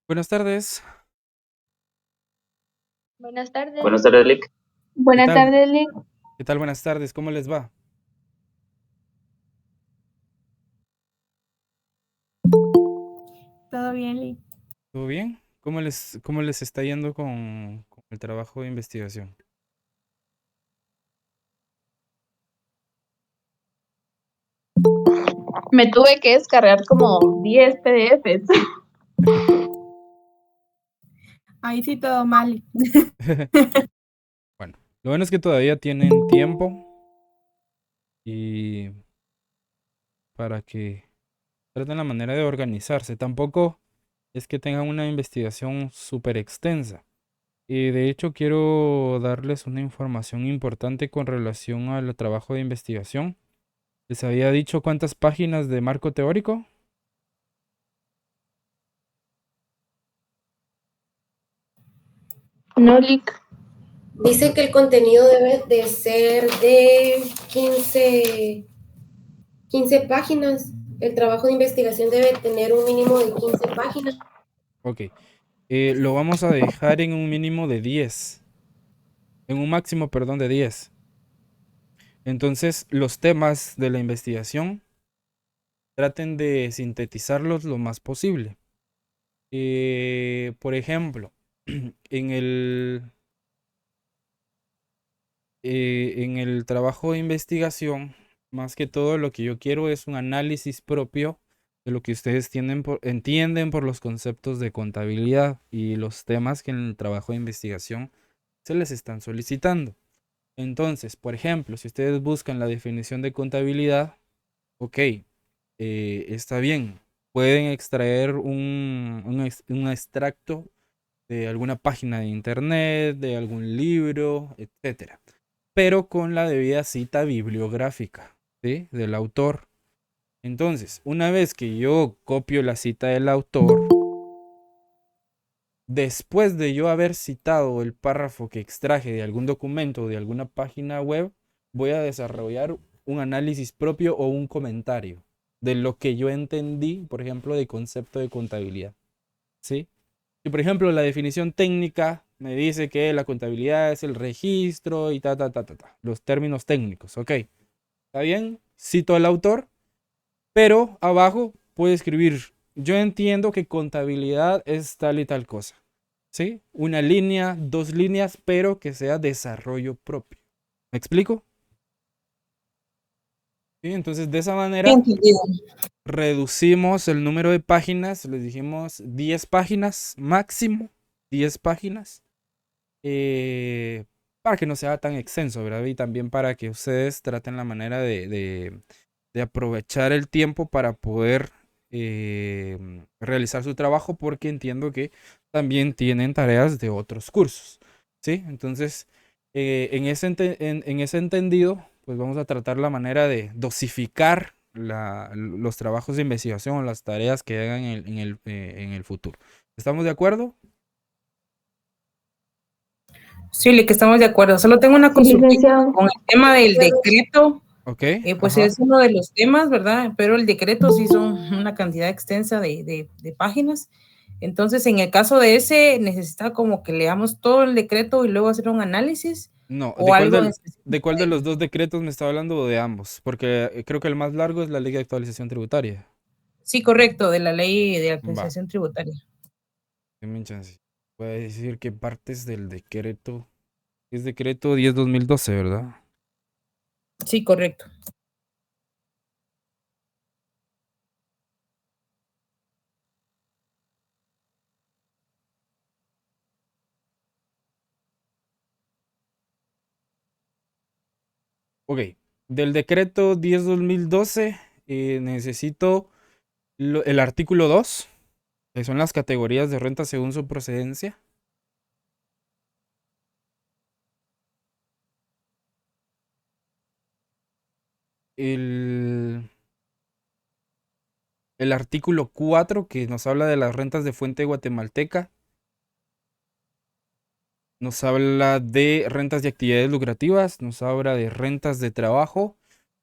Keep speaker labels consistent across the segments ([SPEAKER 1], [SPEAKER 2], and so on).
[SPEAKER 1] Buenas tardes.
[SPEAKER 2] Buenas tardes.
[SPEAKER 3] Buenas tardes, Lick.
[SPEAKER 1] ¿Qué
[SPEAKER 2] Buenas
[SPEAKER 1] tal?
[SPEAKER 2] tardes, Lick.
[SPEAKER 1] ¿Qué tal? Buenas tardes. ¿Cómo les va?
[SPEAKER 4] Todo bien, Lee.
[SPEAKER 1] ¿Todo bien? ¿Cómo les está yendo con el trabajo de investigación?
[SPEAKER 2] Me tuve que descargar como 10 PDFs.
[SPEAKER 4] Ahí sí todo mal.
[SPEAKER 1] Bueno, lo bueno es que todavía tienen tiempo y para que traten la manera de organizarse. Tampoco es que tengan una investigación súper extensa. Y de hecho quiero darles una información importante con relación al trabajo de investigación. ¿Les había dicho cuántas páginas de marco teórico?
[SPEAKER 2] No, Lick.
[SPEAKER 5] Dice que el contenido debe de ser de 15 páginas. El trabajo de investigación debe tener un mínimo de 15 páginas.
[SPEAKER 1] Ok. Lo vamos a dejar en un mínimo de 10. En un máximo, perdón, de 10. Entonces, los temas de la investigación traten de sintetizarlos lo más posible. Por ejemplo, en el trabajo de investigación, más que todo lo que yo quiero es un análisis propio de lo que ustedes entienden por los conceptos de contabilidad y los temas que en el trabajo de investigación se les están solicitando. Entonces, por ejemplo, si ustedes buscan la definición de contabilidad, ok, está bien. Pueden extraer un extracto de alguna página de internet, de algún libro, etcétera, pero con la debida cita bibliográfica, ¿sí? Del autor. Entonces, una vez que yo copio la cita del autor, después de yo haber citado el párrafo que extraje de algún documento o de alguna página web, voy a desarrollar un análisis propio o un comentario de lo que yo entendí, por ejemplo, de concepto de contabilidad. ¿Sí? Si, por ejemplo, la definición técnica me dice que la contabilidad es el registro y los términos técnicos, ok. ¿Está bien? Cito al autor, pero abajo puedo escribir, yo entiendo que contabilidad es tal y tal cosa. ¿Sí? Una línea, dos líneas, pero que sea desarrollo propio. ¿Me explico? ¿Sí? Entonces, de esa manera
[SPEAKER 4] Entendido.
[SPEAKER 1] reducimos el número de páginas, les dijimos 10 páginas máximo, 10 páginas, para que no sea tan extenso, ¿verdad? Y también para que ustedes traten la manera de aprovechar el tiempo para poder realizar su trabajo, porque entiendo que también tienen tareas de otros cursos, ¿sí? Entonces, en ese entendido, pues vamos a tratar la manera de dosificar los trabajos de investigación o las tareas que hagan en el futuro. ¿Estamos de acuerdo?
[SPEAKER 4] Sí, Lee, que estamos de acuerdo. Solo tengo una
[SPEAKER 2] Sí,
[SPEAKER 4] consulta
[SPEAKER 2] licenciado.
[SPEAKER 4] con el tema del decreto.
[SPEAKER 1] Ok,
[SPEAKER 4] Pues
[SPEAKER 1] ajá.
[SPEAKER 4] es uno de los temas, ¿verdad? Pero el decreto sí son una cantidad extensa de páginas. Entonces, en el caso de ese, necesita como que leamos todo el decreto y luego hacer un análisis
[SPEAKER 1] No,
[SPEAKER 4] o algo en
[SPEAKER 1] ¿de
[SPEAKER 4] específico.
[SPEAKER 1] cuál de los dos decretos me está hablando o de ambos? Porque creo que el más largo es la ley de actualización tributaria.
[SPEAKER 4] Sí, correcto, de la ley de
[SPEAKER 1] Va,
[SPEAKER 4] administración tributaria.
[SPEAKER 1] denme chance. Voy a decir que partes del decreto. Es decreto 10/2012, ¿verdad?
[SPEAKER 4] Sí, correcto.
[SPEAKER 1] Ok. Del decreto 10/2012 necesito el artículo 2, que son las categorías de renta según su procedencia. El, el artículo 4, que nos habla de las rentas de fuente guatemalteca. Nos habla de rentas de actividades lucrativas, nos habla de rentas de trabajo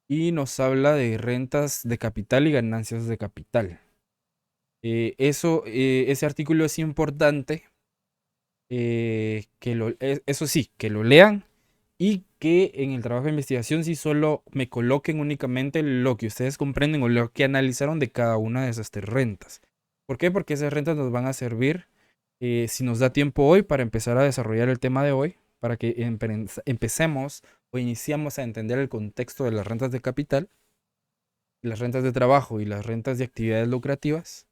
[SPEAKER 1] y nos habla de rentas de capital y ganancias de capital. Ese artículo es importante, eso sí, que lo lean y que en el trabajo de investigación sí solo me coloquen únicamente lo que ustedes comprenden o lo que analizaron de cada una de esas 3 rentas. ¿Por qué? Porque esas rentas nos van a servir, si nos da tiempo hoy, para empezar a desarrollar el tema de hoy, para que empecemos o iniciamos a entender el contexto de las rentas de capital, las rentas de trabajo y las rentas de actividades lucrativas,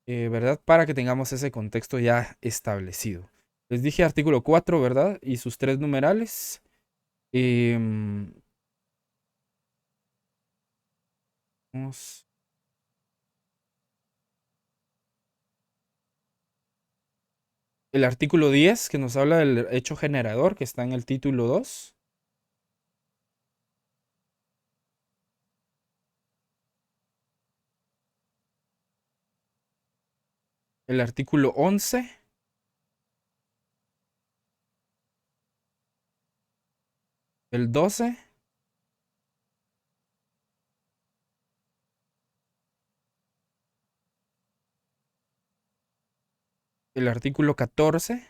[SPEAKER 1] ¿verdad? Para que tengamos ese contexto ya establecido. Les dije artículo 4, ¿verdad? Y sus 3 numerales. Em, vamos. El artículo 10, que nos habla del hecho generador, que está en el título 2. El artículo 11. El 12. El artículo 14.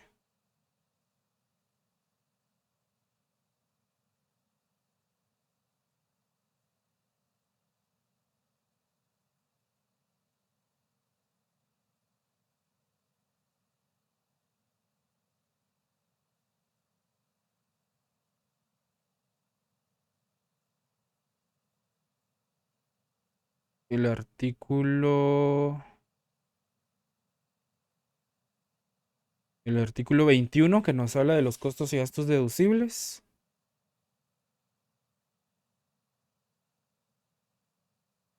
[SPEAKER 1] El artículo... El artículo 21, que nos habla de los costos y gastos deducibles.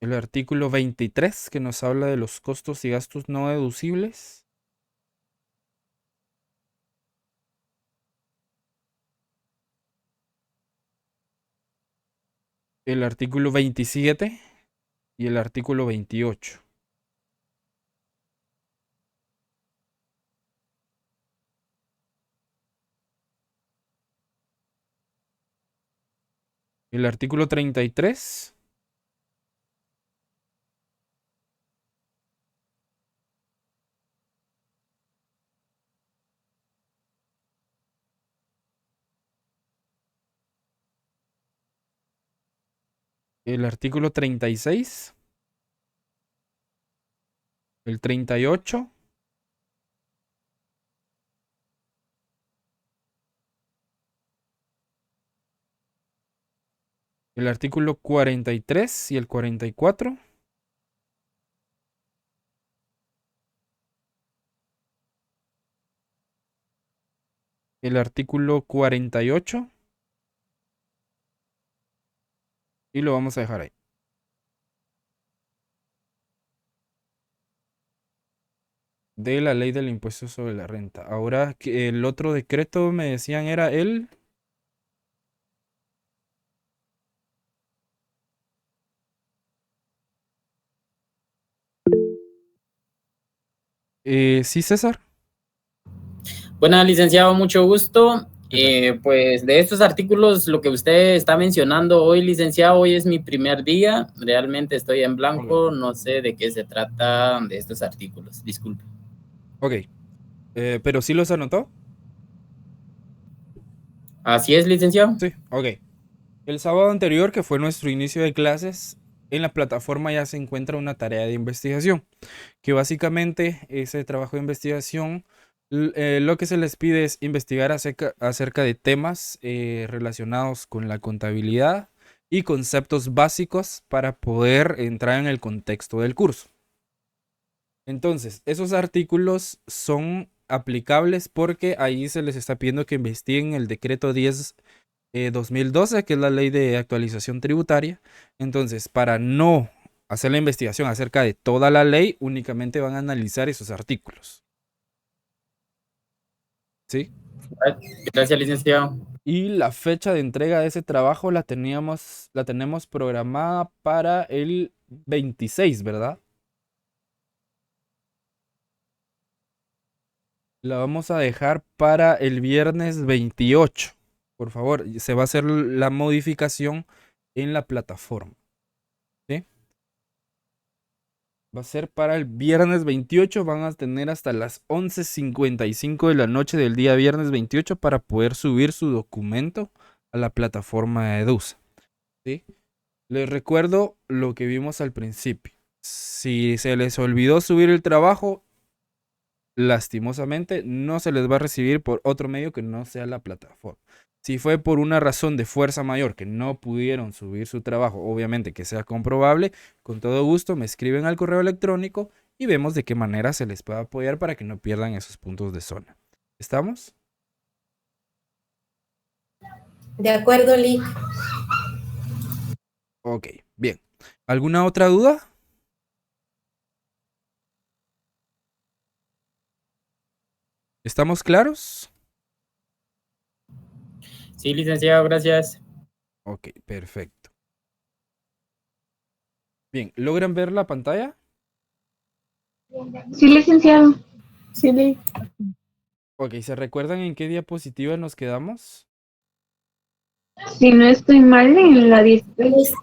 [SPEAKER 1] El artículo 23, que nos habla de los costos y gastos no deducibles. El artículo 27 y el artículo 28. El artículo 33. El artículo 36. El 38. El artículo 43 y el 44. El artículo 48. Y lo vamos a dejar ahí. De la ley del impuesto sobre la renta. Ahora, que el otro decreto me decían era el... Sí, César.
[SPEAKER 3] Buenas, licenciado, mucho gusto.
[SPEAKER 1] ¿Qué tal?
[SPEAKER 3] Pues de estos artículos, lo que usted está mencionando hoy, licenciado, hoy es mi primer día. Realmente estoy en blanco, no sé de qué se trata de estos artículos. Disculpe.
[SPEAKER 1] Ok. ¿Pero sí los anotó?
[SPEAKER 3] Así es, licenciado.
[SPEAKER 1] Sí, ok. El sábado anterior, que fue nuestro inicio de clases, en la plataforma ya se encuentra una tarea de investigación, que básicamente ese trabajo de investigación, lo que se les pide es investigar acerca de temas relacionados con la contabilidad y conceptos básicos para poder entrar en el contexto del curso. Entonces, esos artículos son aplicables porque ahí se les está pidiendo que investiguen el decreto 10 2012, que es la ley de actualización tributaria. Entonces, para no hacer la investigación acerca de toda la ley, únicamente van a analizar esos artículos. ¿Sí?
[SPEAKER 3] Gracias, licenciado.
[SPEAKER 1] Y la fecha de entrega de ese trabajo la tenemos programada para el 26, ¿verdad? La vamos a dejar para el viernes 28. Por favor, se va a hacer la modificación en la plataforma. ¿Sí? va a ser para el viernes 28. Van a tener hasta las 11:55 de la noche del día viernes 28 para poder subir su documento a la plataforma de Edusa, ¿sí? Les recuerdo lo que vimos al principio. Si se les olvidó subir el trabajo, lastimosamente no se les va a recibir por otro medio que no sea la plataforma. Si fue por una razón de fuerza mayor que no pudieron subir su trabajo, obviamente que sea comprobable, con todo gusto me escriben al correo electrónico y vemos de qué manera se les puede apoyar para que no pierdan esos puntos de zona. ¿Estamos?
[SPEAKER 5] De acuerdo, Lick.
[SPEAKER 1] Ok, bien. ¿Alguna otra duda? ¿Estamos claros?
[SPEAKER 3] Sí, licenciado, gracias.
[SPEAKER 1] Ok, perfecto. Bien, ¿logran ver la pantalla?
[SPEAKER 2] Sí, licenciado.
[SPEAKER 4] Sí, Lick.
[SPEAKER 1] Ok, ¿se recuerdan en qué diapositiva nos quedamos?
[SPEAKER 2] Si no estoy mal, en la 16.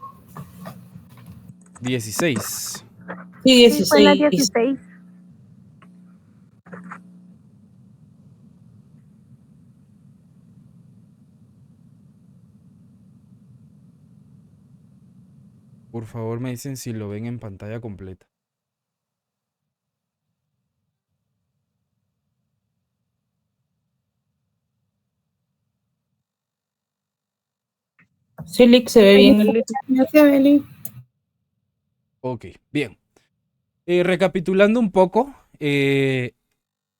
[SPEAKER 1] 16.
[SPEAKER 4] Sí,
[SPEAKER 6] Sí, fue en la
[SPEAKER 4] 16.
[SPEAKER 6] 16.
[SPEAKER 1] Por favor, me dicen si lo ven en pantalla completa.
[SPEAKER 4] Sí, Lick, se ve bien. Ya se ve, Lick.
[SPEAKER 1] Ok, bien. Recapitulando un poco,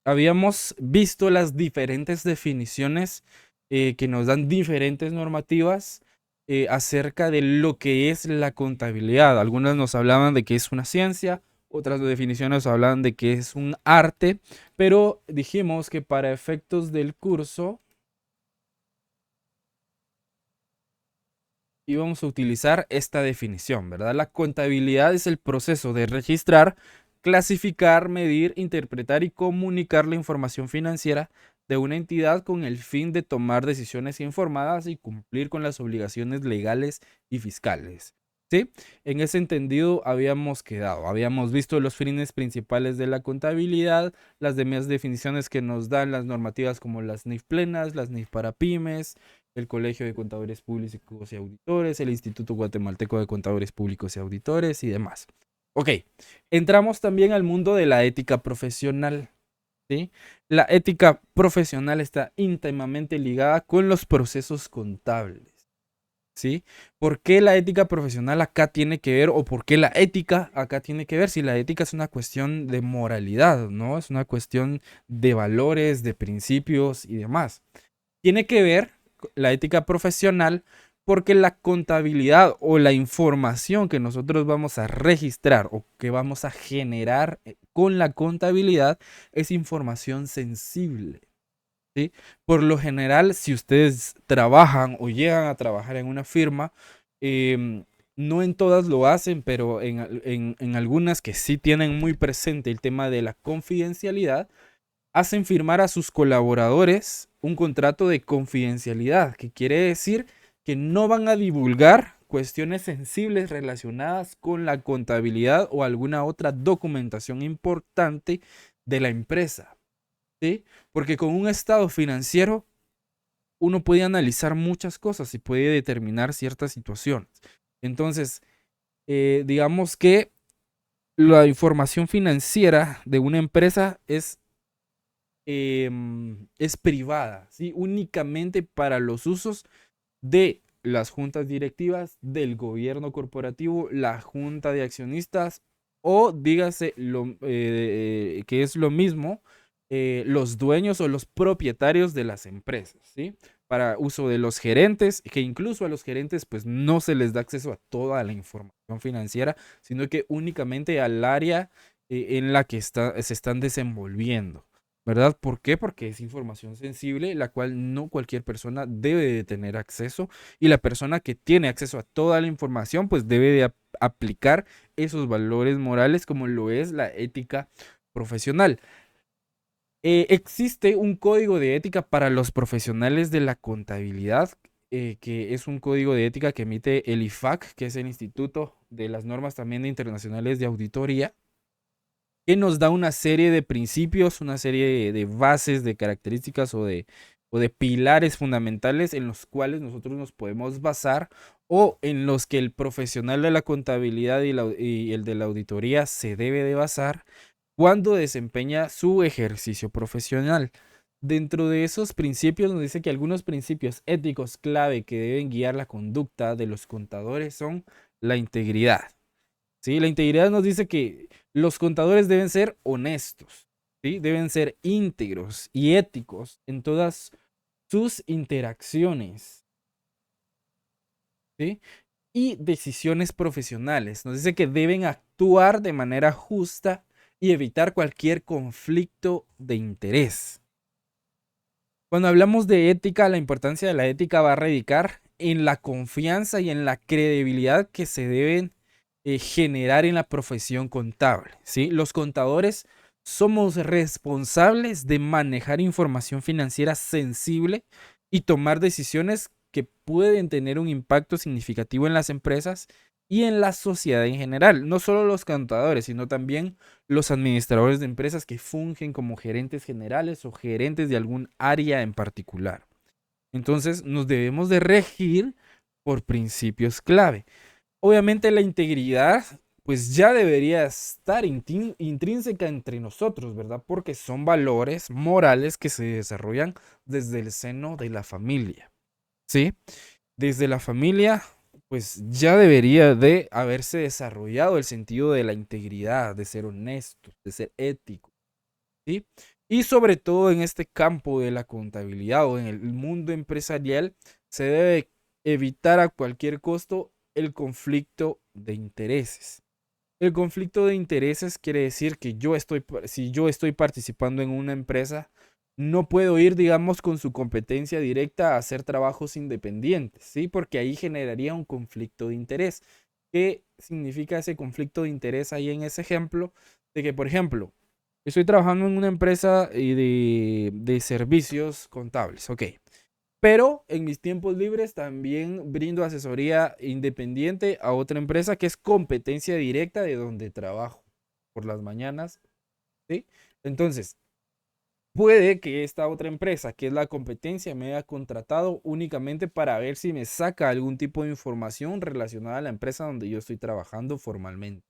[SPEAKER 1] habíamos visto las diferentes definiciones que nos dan diferentes normativas acerca de lo que es la contabilidad. Algunas nos hablaban de que es una ciencia, otras definiciones hablaban de que es un arte, pero dijimos que para efectos del curso íbamos a utilizar esta definición, ¿verdad? La contabilidad es el proceso de registrar, clasificar, medir, interpretar y comunicar la información financiera de una entidad con el fin de tomar decisiones informadas y cumplir con las obligaciones legales y fiscales. ¿Sí? En ese entendido habíamos quedado, habíamos visto los fines principales de la contabilidad, las demás definiciones que nos dan las normativas como las NIF plenas, las NIF para pymes, el Colegio de Contadores Públicos y Auditores, el Instituto Guatemalteco de Contadores Públicos y Auditores y demás. Ok, entramos también al mundo de la ética profesional, ¿sí? La ética profesional está íntimamente ligada con los procesos contables, ¿sí? ¿Por qué la ética profesional acá tiene que ver o por qué la ética acá tiene que ver? Si la ética es una cuestión de moralidad, ¿no? Es una cuestión de valores, de principios y demás. Tiene que ver la ética profesional porque la contabilidad o la información que nosotros vamos a registrar o que vamos a generar con la contabilidad es información sensible, ¿sí? Por lo general, si ustedes trabajan o llegan a trabajar en una firma, no en todas lo hacen, pero en algunas que sí tienen muy presente el tema de la confidencialidad, hacen firmar a sus colaboradores un contrato de confidencialidad, que quiere decir que no van a divulgar cuestiones sensibles relacionadas con la contabilidad o alguna otra documentación importante de la empresa, ¿sí? Porque con un estado financiero uno puede analizar muchas cosas y puede determinar ciertas situaciones. Entonces, digamos que la información financiera de una empresa es privada, ¿sí? Únicamente para los usos de las juntas directivas, del gobierno corporativo, la junta de accionistas o dígase que es lo mismo, los dueños o los propietarios de las empresas, ¿sí? Para uso de los gerentes, que incluso a los gerentes pues no se les da acceso a toda la información financiera, sino que únicamente al área en la que se están desenvolviendo. ¿Verdad? ¿Por qué? Porque es información sensible, la cual no cualquier persona debe de tener acceso y la persona que tiene acceso a toda la información pues debe de aplicar esos valores morales como lo es la ética profesional. Existe un código de ética para los profesionales de la contabilidad, que es un código de ética que emite el IFAC, que es el Instituto de las Normas también internacionales de Auditoría. que nos da una serie de principios, una serie de bases, de características o de pilares fundamentales en los cuales nosotros nos podemos basar o en los que el profesional de la contabilidad y el de la auditoría se debe de basar cuando desempeña su ejercicio profesional. Dentro de esos principios nos dice que algunos principios éticos clave que deben guiar la conducta de los contadores son la integridad. ¿Sí? La integridad nos dice que los contadores deben ser honestos, ¿sí? Deben ser íntegros y éticos en todas sus interacciones, ¿sí? Y decisiones profesionales. Nos dice que deben actuar de manera justa y evitar cualquier conflicto de interés. Cuando hablamos de ética, la importancia de la ética va a radicar en la confianza y en la credibilidad que se deben generar en la profesión contable, ¿sí? Los contadores somos responsables de manejar información financiera sensible y tomar decisiones que pueden tener un impacto significativo en las empresas y en la sociedad en general. No solo los contadores, sino también los administradores de empresas que fungen como gerentes generales o gerentes de algún área en particular. Entonces, nos debemos de regir por principios clave. Obviamente la integridad pues ya debería estar intrínseca entre nosotros, ¿verdad? Porque son valores morales que se desarrollan desde el seno de la familia, ¿sí? Desde la familia pues ya debería de haberse desarrollado el sentido de la integridad, de ser honesto, de ser ético, ¿sí? Y sobre todo en este campo de la contabilidad o en el mundo empresarial se debe evitar a cualquier costo el conflicto de intereses. El conflicto de intereses quiere decir que si yo estoy participando en una empresa, no puedo ir, digamos, con su competencia directa a hacer trabajos independientes, ¿sí? Porque ahí generaría un conflicto de interés. ¿Qué significa ese conflicto de interés ahí en ese ejemplo? De que, por ejemplo, estoy trabajando en una empresa de servicios contables, ok. Pero en mis tiempos libres también brindo asesoría independiente a otra empresa que es competencia directa de donde trabajo por las mañanas, ¿sí? Entonces, puede que esta otra empresa, que es la competencia, me haya contratado únicamente para ver si me saca algún tipo de información relacionada a la empresa donde yo estoy trabajando formalmente.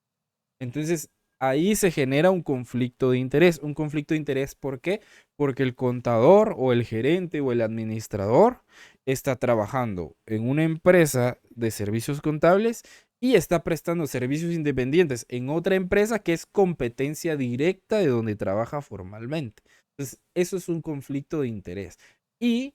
[SPEAKER 1] Entonces, ahí se genera un conflicto de interés. Un conflicto de interés, ¿por qué? Porque el contador o el gerente o el administrador está trabajando en una empresa de servicios contables y está prestando servicios independientes en otra empresa que es competencia directa de donde trabaja formalmente. Entonces, eso es un conflicto de interés. Y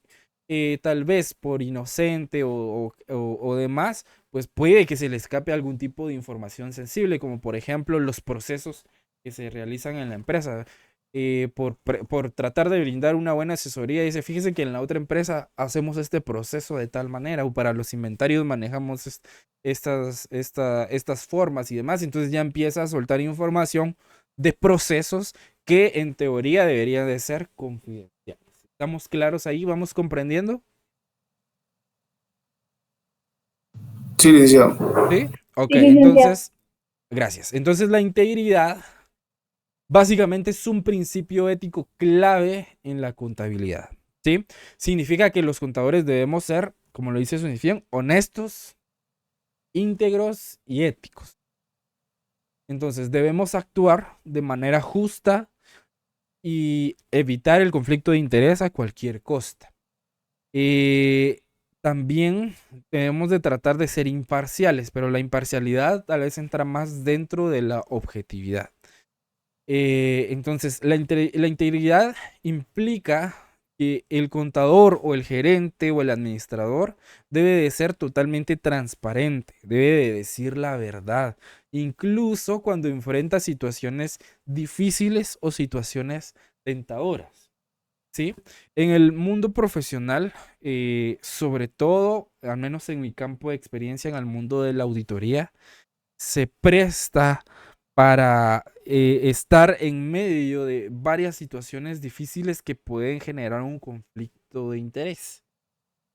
[SPEAKER 1] tal vez por inocente o demás, pues puede que se le escape algún tipo de información sensible, como por ejemplo los procesos que se realizan en la empresa. Por tratar de brindar una buena asesoría, dice, fíjese que en la otra empresa hacemos este proceso de tal manera, o para los inventarios manejamos estas formas y demás. Entonces ya empieza a soltar información de procesos que en teoría deberían de ser confidenciales. ¿Estamos claros ahí? ¿Vamos comprendiendo?
[SPEAKER 6] Sí, licenciado.
[SPEAKER 1] ¿Sí? Ok,
[SPEAKER 2] Sí, licenciado.
[SPEAKER 1] entonces, gracias. Entonces la integridad básicamente es un principio ético clave en la contabilidad, ¿sí? Significa que los contadores debemos ser, como lo dice su definición, honestos, íntegros y éticos. Entonces debemos actuar de manera justa y evitar el conflicto de interés a cualquier costa. También debemos de tratar de ser imparciales, pero la imparcialidad tal vez entra más dentro de la objetividad. Entonces, la integridad implica que el contador o el gerente o el administrador debe de ser totalmente transparente, debe de decir la verdad, incluso cuando enfrenta situaciones difíciles o situaciones tentadoras, ¿sí? En el mundo profesional, sobre todo, al menos en mi campo de experiencia en el mundo de la auditoría, se presta para estar en medio de varias situaciones difíciles que pueden generar un conflicto de interés.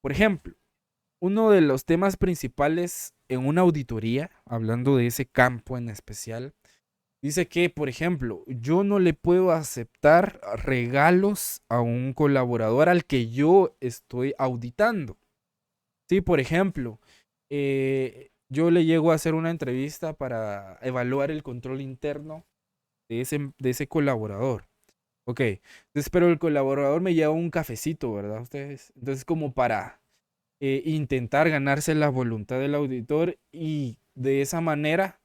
[SPEAKER 1] Por ejemplo, uno de los temas principales en una auditoría, hablando de ese campo en especial, dice que, por ejemplo, yo no le puedo aceptar regalos a un colaborador al que yo estoy auditando. Sí, por ejemplo, yo le llego a hacer una entrevista para evaluar el control interno de ese colaborador. Ok, entonces, pero el colaborador me lleva un cafecito, ¿verdad? Ustedes. Entonces, como para intentar ganarse la voluntad del auditor y de esa manera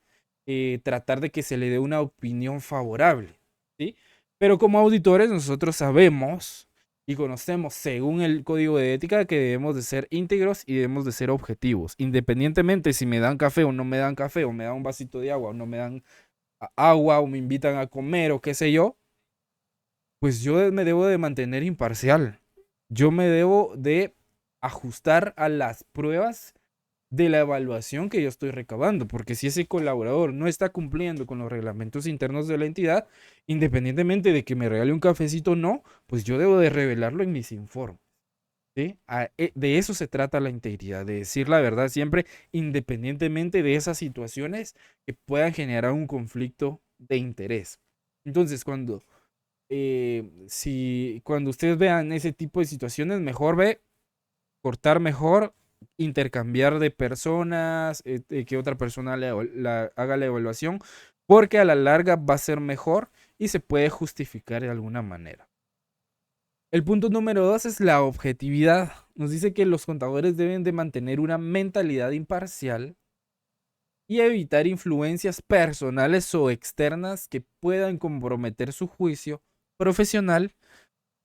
[SPEAKER 1] tratar de que se le dé una opinión favorable, ¿sí? Pero como auditores nosotros sabemos y conocemos según el código de ética que debemos de ser íntegros y debemos de ser objetivos, independientemente si me dan café o no me dan café, o me dan un vasito de agua o no me dan agua, o me invitan a comer o qué sé yo, pues yo me debo de mantener imparcial. Yo me debo de ajustar a las pruebas de la evaluación que yo estoy recabando, porque si ese colaborador no está cumpliendo con los reglamentos internos de la entidad, independientemente de que me regale un cafecito o no, pues yo debo de revelarlo en mis informes. ¿Sí? De eso se trata la integridad, de decir la verdad siempre, independientemente de esas situaciones que puedan generar un conflicto de interés. Entonces, cuando ustedes vean ese tipo de situaciones, mejor ve cortar mejor, intercambiar de personas, que otra persona haga la evaluación, porque a la larga va a ser mejor y se puede justificar de alguna manera. El punto número 2 es la objetividad. Nos dice que los contadores deben de mantener una mentalidad imparcial y evitar influencias personales o externas que puedan comprometer su juicio profesional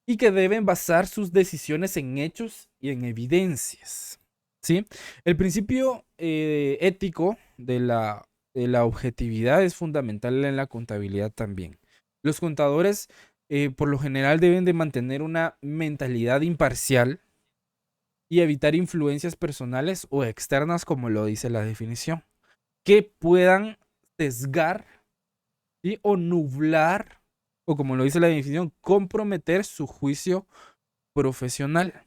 [SPEAKER 1] y que deben basar sus decisiones en hechos y en evidencias. ¿Sí? El principio ético de la objetividad es fundamental en la contabilidad también. Los contadores por lo general deben de mantener una mentalidad imparcial y evitar influencias personales o externas, como lo dice la definición, que puedan sesgar, ¿sí? O nublar, o como lo dice la definición, comprometer su juicio profesional.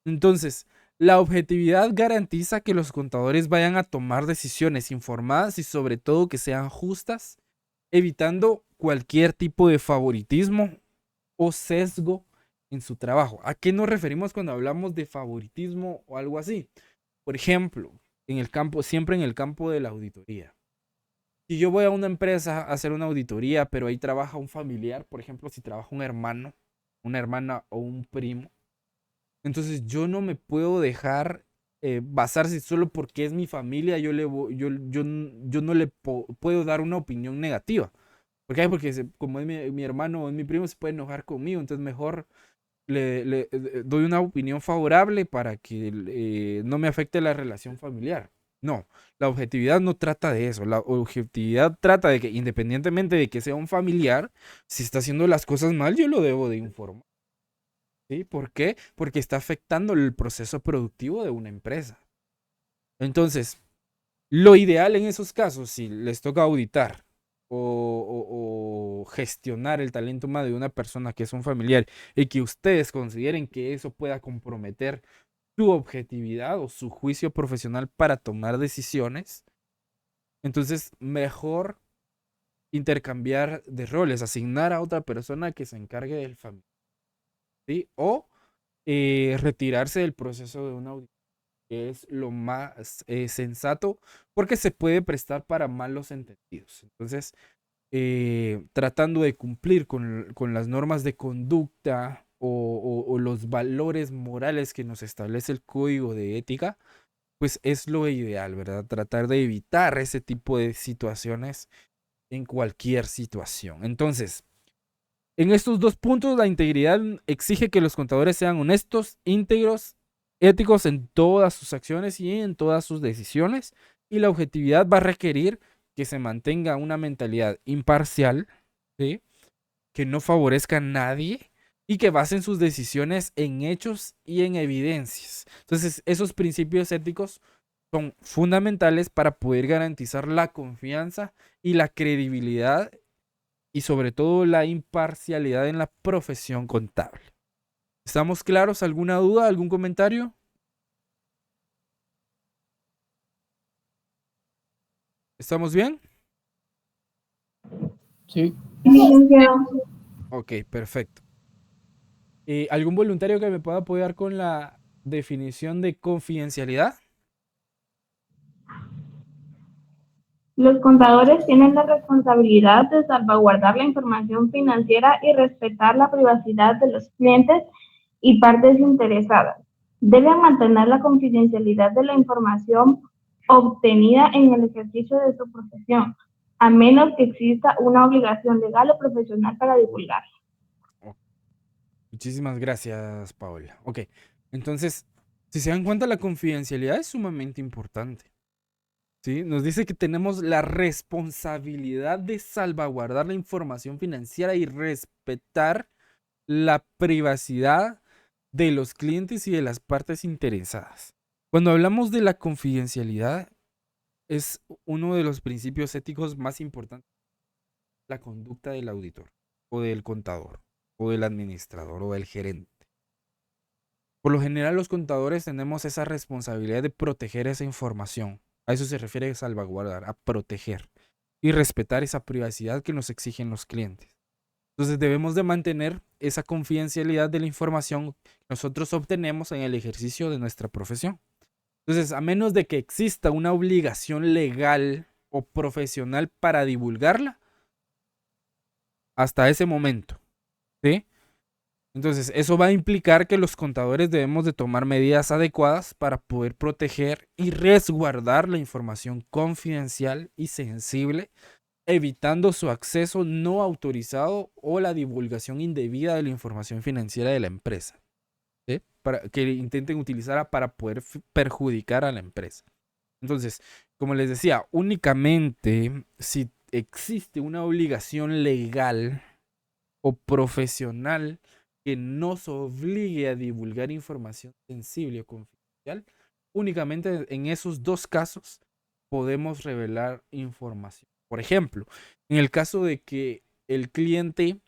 [SPEAKER 1] Entonces, la objetividad garantiza que los contadores vayan a tomar decisiones informadas y sobre todo que sean justas, evitando cualquier tipo de favoritismo o sesgo en su trabajo. ¿A qué nos referimos cuando hablamos de favoritismo o algo así? Por ejemplo, siempre en el campo de la auditoría. Si yo voy a una empresa a hacer una auditoría, pero ahí trabaja un familiar, por ejemplo, si trabaja un hermano, una hermana o un primo, entonces yo no me puedo dejar basarse solo porque es mi familia, yo no le puedo dar una opinión negativa. ¿Por qué? Porque como es mi hermano o es mi primo, se puede enojar conmigo, entonces mejor le doy una opinión favorable para que no me afecte la relación familiar. No, la objetividad no trata de eso. La objetividad trata de que independientemente de que sea un familiar, si está haciendo las cosas mal, yo lo debo de informar. ¿Sí? ¿Por qué? Porque está afectando el proceso productivo de una empresa. Entonces, lo ideal en esos casos, si les toca auditar o gestionar el talento humano de una persona que es un familiar y que ustedes consideren que eso pueda comprometer su objetividad o su juicio profesional para tomar decisiones, entonces mejor intercambiar de roles, asignar a otra persona que se encargue del familiar, ¿sí? O retirarse del proceso de una auditoría, que es lo más sensato, porque se puede prestar para malos entendidos. Entonces, tratando de cumplir con las normas de conducta o los valores morales que nos establece el código de ética, pues es lo ideal, ¿verdad? Tratar de evitar ese tipo de situaciones en cualquier situación. Entonces, en estos dos puntos, la integridad exige que los contadores sean honestos, íntegros, éticos en todas sus acciones y en todas sus decisiones. Y la objetividad va a requerir que se mantenga una mentalidad imparcial, ¿sí? Que no favorezca a nadie y que basen sus decisiones en hechos y en evidencias. Entonces, esos principios éticos son fundamentales para poder garantizar la confianza y la credibilidad y sobre todo la imparcialidad en la profesión contable. ¿Estamos claros? ¿Alguna duda? ¿Algún comentario? ¿Estamos bien?
[SPEAKER 3] Sí.
[SPEAKER 2] Licenciado.
[SPEAKER 1] Ok, perfecto. ¿Algún voluntario que me pueda apoyar con la definición de confidencialidad?
[SPEAKER 2] Los contadores tienen la responsabilidad de salvaguardar la información financiera y respetar la privacidad de los clientes y partes interesadas. Deben mantener la confidencialidad de la información obtenida en el ejercicio de su profesión, a menos que exista una obligación legal o profesional para divulgar.
[SPEAKER 1] Muchísimas gracias, Paola. Ok, entonces, si se dan cuenta, la confidencialidad es sumamente importante. ¿Sí? Nos dice que tenemos la responsabilidad de salvaguardar la información financiera y respetar la privacidad de los clientes y de las partes interesadas. Cuando hablamos de la confidencialidad, es uno de los principios éticos más importantes de la conducta del auditor, o del contador, o del administrador, o del gerente. Por lo general, los contadores tenemos esa responsabilidad de proteger esa información. A eso se refiere a salvaguardar, a proteger y respetar esa privacidad que nos exigen los clientes. Entonces debemos de mantener esa confidencialidad de la información que nosotros obtenemos en el ejercicio de nuestra profesión. Entonces, a menos de que exista una obligación legal o profesional para divulgarla, hasta ese momento, ¿sí? Entonces, eso va a implicar que los contadores debemos de tomar medidas adecuadas para poder proteger y resguardar la información confidencial y sensible, evitando su acceso no autorizado o la divulgación indebida de la información financiera de la empresa, ¿sí? Para que intenten utilizarla para poder perjudicar a la empresa. Entonces, como les decía, únicamente si existe una obligación legal o profesional que nos obligue a divulgar información sensible o confidencial, únicamente en esos dos casos podemos revelar información. Por ejemplo, en el caso de que el cliente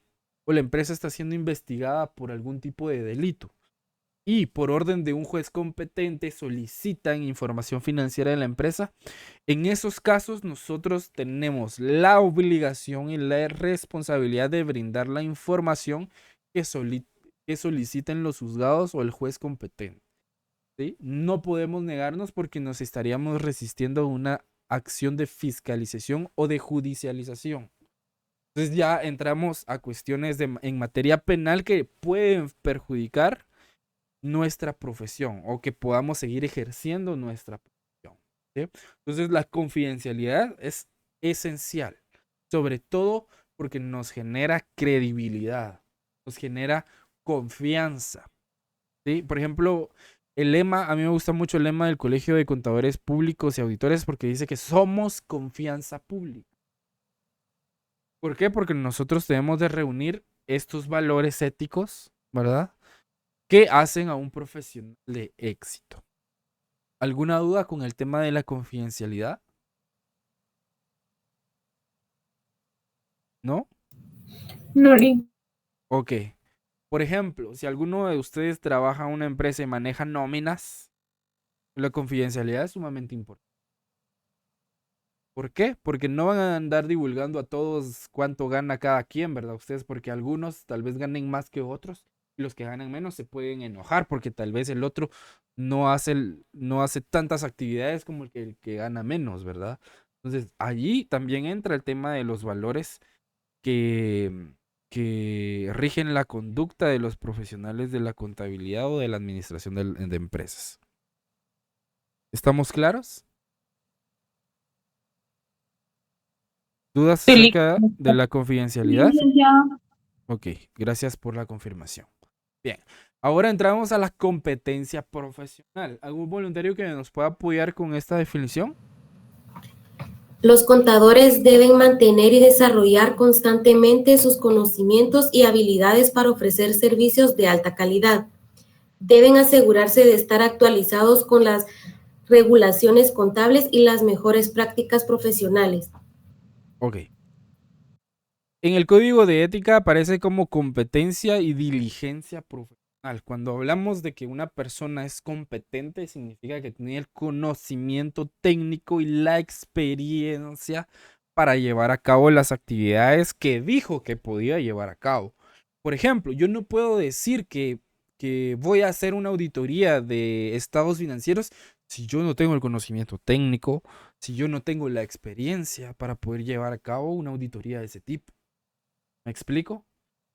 [SPEAKER 1] o la empresa está siendo investigada por algún tipo de delito y por orden de un juez competente solicitan información financiera de la empresa, en esos casos nosotros tenemos la obligación y la responsabilidad de brindar la información que soliciten los juzgados o el juez competente, ¿sí? No podemos negarnos porque nos estaríamos resistiendo a una acción de fiscalización o de judicialización. Entonces ya entramos a cuestiones en materia penal que pueden perjudicar nuestra profesión o que podamos seguir ejerciendo nuestra profesión, ¿sí? Entonces la confidencialidad es esencial, sobre todo porque nos genera credibilidad, nos genera confianza, ¿sí? Por ejemplo, el lema, a mí me gusta mucho el lema del Colegio de Contadores Públicos y Auditores porque dice que somos confianza pública. ¿Por qué? Porque nosotros debemos de reunir estos valores éticos, ¿verdad?, que hacen a un profesional de éxito. ¿Alguna duda con el tema de la confidencialidad? ¿No?
[SPEAKER 4] No,
[SPEAKER 1] Ok. Por ejemplo, si alguno de ustedes trabaja en una empresa y maneja nóminas, la confidencialidad es sumamente importante. ¿Por qué? Porque no van a andar divulgando a todos cuánto gana cada quien, ¿verdad? Ustedes, porque algunos tal vez ganen más que otros y los que ganan menos se pueden enojar porque tal vez el otro no hace tantas actividades como el que gana menos, ¿verdad? Entonces, allí también entra el tema de los valores que rigen la conducta de los profesionales de la contabilidad o de la administración de empresas. ¿Estamos claros? ¿Dudas acerca de la confidencialidad?
[SPEAKER 2] Licenciado.
[SPEAKER 1] Ok, gracias por la confirmación. Bien, ahora entramos a la competencia profesional. ¿Algún voluntario que nos pueda apoyar con esta definición?
[SPEAKER 5] Los contadores deben mantener y desarrollar constantemente sus conocimientos y habilidades para ofrecer servicios de alta calidad. Deben asegurarse de estar actualizados con las regulaciones contables y las mejores prácticas profesionales.
[SPEAKER 1] Ok. En el código de ética aparece como competencia y diligencia profesional. Cuando hablamos de que una persona es competente, significa que tiene el conocimiento técnico y la experiencia para llevar a cabo las actividades que dijo que podía llevar a cabo. Por ejemplo, yo no puedo decir que voy a hacer una auditoría de estados financieros si yo no tengo el conocimiento técnico, si yo no tengo la experiencia para poder llevar a cabo una auditoría de ese tipo. ¿Me explico?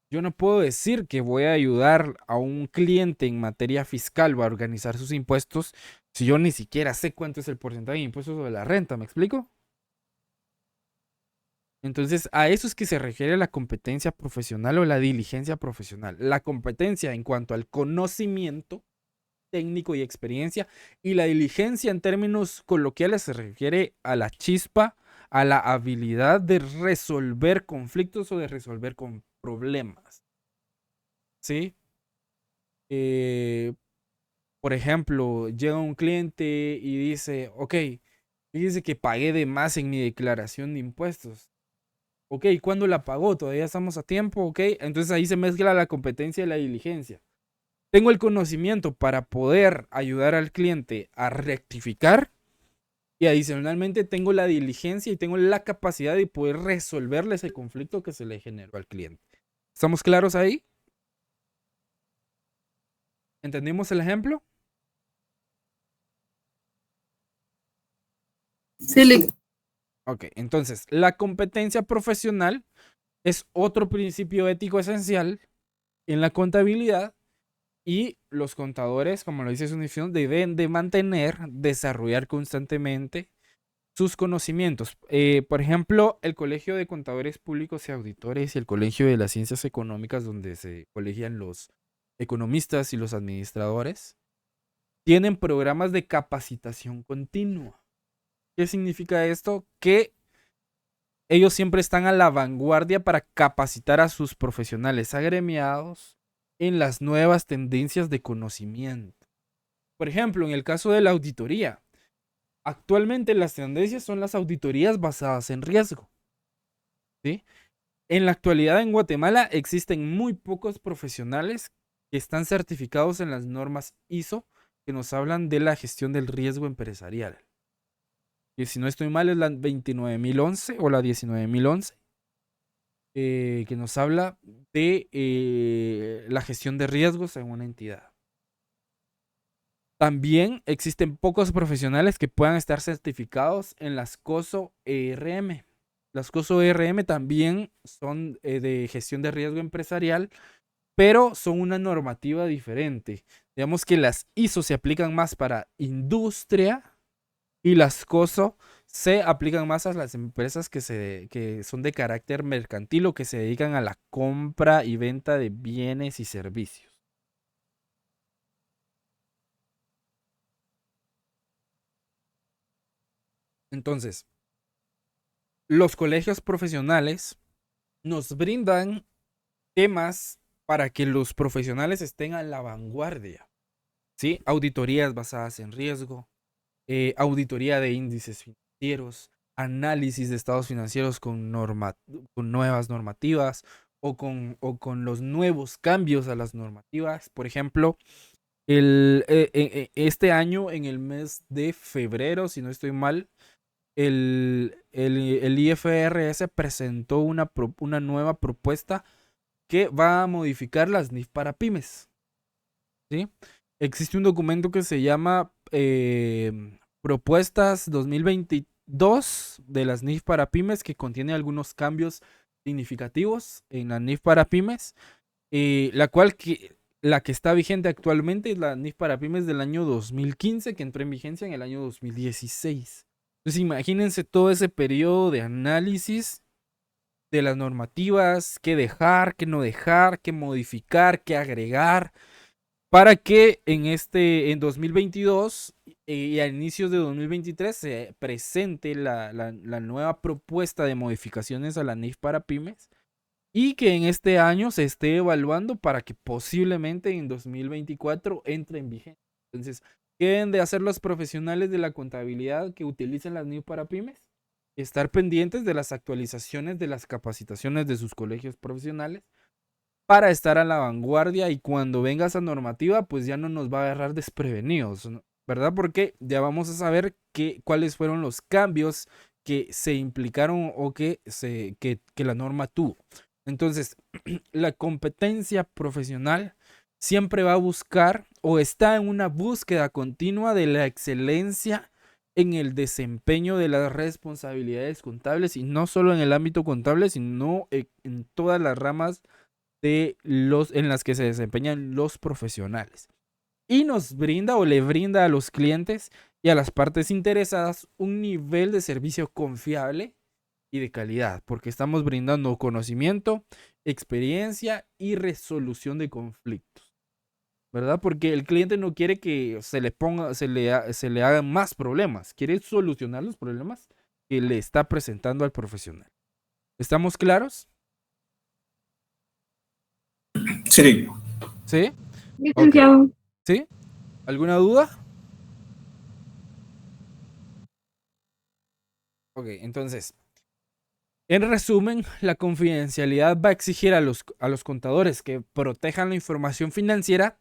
[SPEAKER 1] Yo no puedo decir que voy a ayudar a un cliente en materia fiscal a organizar sus impuestos si yo ni siquiera sé cuánto es el porcentaje de impuestos sobre la renta. ¿Me explico? Entonces, a eso es que se refiere la competencia profesional o la diligencia profesional. La competencia en cuanto al conocimiento técnico y experiencia, y la diligencia en términos coloquiales se refiere a la chispa, a la habilidad de resolver conflictos o de resolver con problemas. ¿Sí? Por ejemplo, llega un cliente y dice, ok, fíjese que pagué de más en mi declaración de impuestos. Ok, ¿cuándo la pagó? ¿Todavía estamos a tiempo? Ok, entonces ahí se mezcla la competencia y la diligencia. Tengo el conocimiento para poder ayudar al cliente a rectificar y adicionalmente tengo la diligencia y tengo la capacidad de poder resolverle ese conflicto que se le generó al cliente. ¿Estamos claros ahí? ¿Entendimos el ejemplo?
[SPEAKER 4] Sí,
[SPEAKER 1] Ok, entonces la competencia profesional es otro principio ético esencial en la contabilidad y los contadores, como lo dice su definición, deben de mantener, desarrollar constantemente sus conocimientos. Por ejemplo, el Colegio de Contadores Públicos y Auditores y el Colegio de las Ciencias Económicas, donde se colegian los economistas y los administradores, tienen programas de capacitación continua. ¿Qué significa esto? Que ellos siempre están a la vanguardia para capacitar a sus profesionales agremiados en las nuevas tendencias de conocimiento. Por ejemplo, en el caso de la auditoría, actualmente las tendencias son las auditorías basadas en riesgo. ¿Sí? En la actualidad en Guatemala existen muy pocos profesionales que están certificados en las normas ISO que nos hablan de la gestión del riesgo empresarial. Y si no estoy mal es la 29011 o la 19011, que nos habla de la gestión de riesgos en una entidad. También existen pocos profesionales que puedan estar certificados en las COSO ERM. Las COSO ERM también son de gestión de riesgo empresarial, pero son una normativa diferente. Digamos que las ISO se aplican más para industria y las COSO se aplican más a las empresas que son de carácter mercantil o que se dedican a la compra y venta de bienes y servicios. Entonces, los colegios profesionales nos brindan temas para que los profesionales estén a la vanguardia, ¿sí? Auditorías basadas en riesgo, auditoría de índices financieros, análisis de estados financieros con nuevas normativas o con los nuevos cambios a las normativas. Por ejemplo, este año, en el mes de febrero, si no estoy mal, el IFRS presentó una nueva propuesta que va a modificar las NIF para pymes. ¿Sí? Existe un documento que se llama Propuestas 2022 de las NIF para pymes, que contiene algunos cambios significativos en la NIF para pymes, la que está vigente actualmente es la NIF para pymes del año 2015, que entró en vigencia en el año 2016. Entonces imagínense todo ese periodo de análisis de las normativas, qué dejar, qué no dejar, qué modificar, qué agregar, para que en 2022 y a inicios de 2023 se presente la nueva propuesta de modificaciones a la NIF para pymes y que en este año se esté evaluando para que posiblemente en 2024 entre en vigencia. Entonces, ¿qué deben de hacer los profesionales de la contabilidad que utilicen las NIF para pymes? Estar pendientes de las actualizaciones de las capacitaciones de sus colegios profesionales para estar a la vanguardia y cuando venga esa normativa, pues ya no nos va a agarrar desprevenidos, ¿verdad? Porque ya vamos a saber cuáles fueron los cambios que se implicaron o que la norma tuvo. Entonces, la competencia profesional siempre va a buscar o está en una búsqueda continua de la excelencia en el desempeño de las responsabilidades contables, y no solo en el ámbito contable, sino en todas las ramas en las que se desempeñan los profesionales. Y nos brinda o le brinda a los clientes y a las partes interesadas un nivel de servicio confiable y de calidad, porque estamos brindando conocimiento, experiencia y resolución de conflictos, ¿verdad? Porque el cliente no quiere que se le hagan más problemas, quiere solucionar los problemas que le está presentando al profesional. ¿Estamos claros?
[SPEAKER 6] Sí.
[SPEAKER 1] ¿Sí?
[SPEAKER 2] Licenciado.
[SPEAKER 1] ¿Sí? ¿Alguna duda? Ok, entonces, en resumen, la confidencialidad va a exigir a los contadores que protejan la información financiera,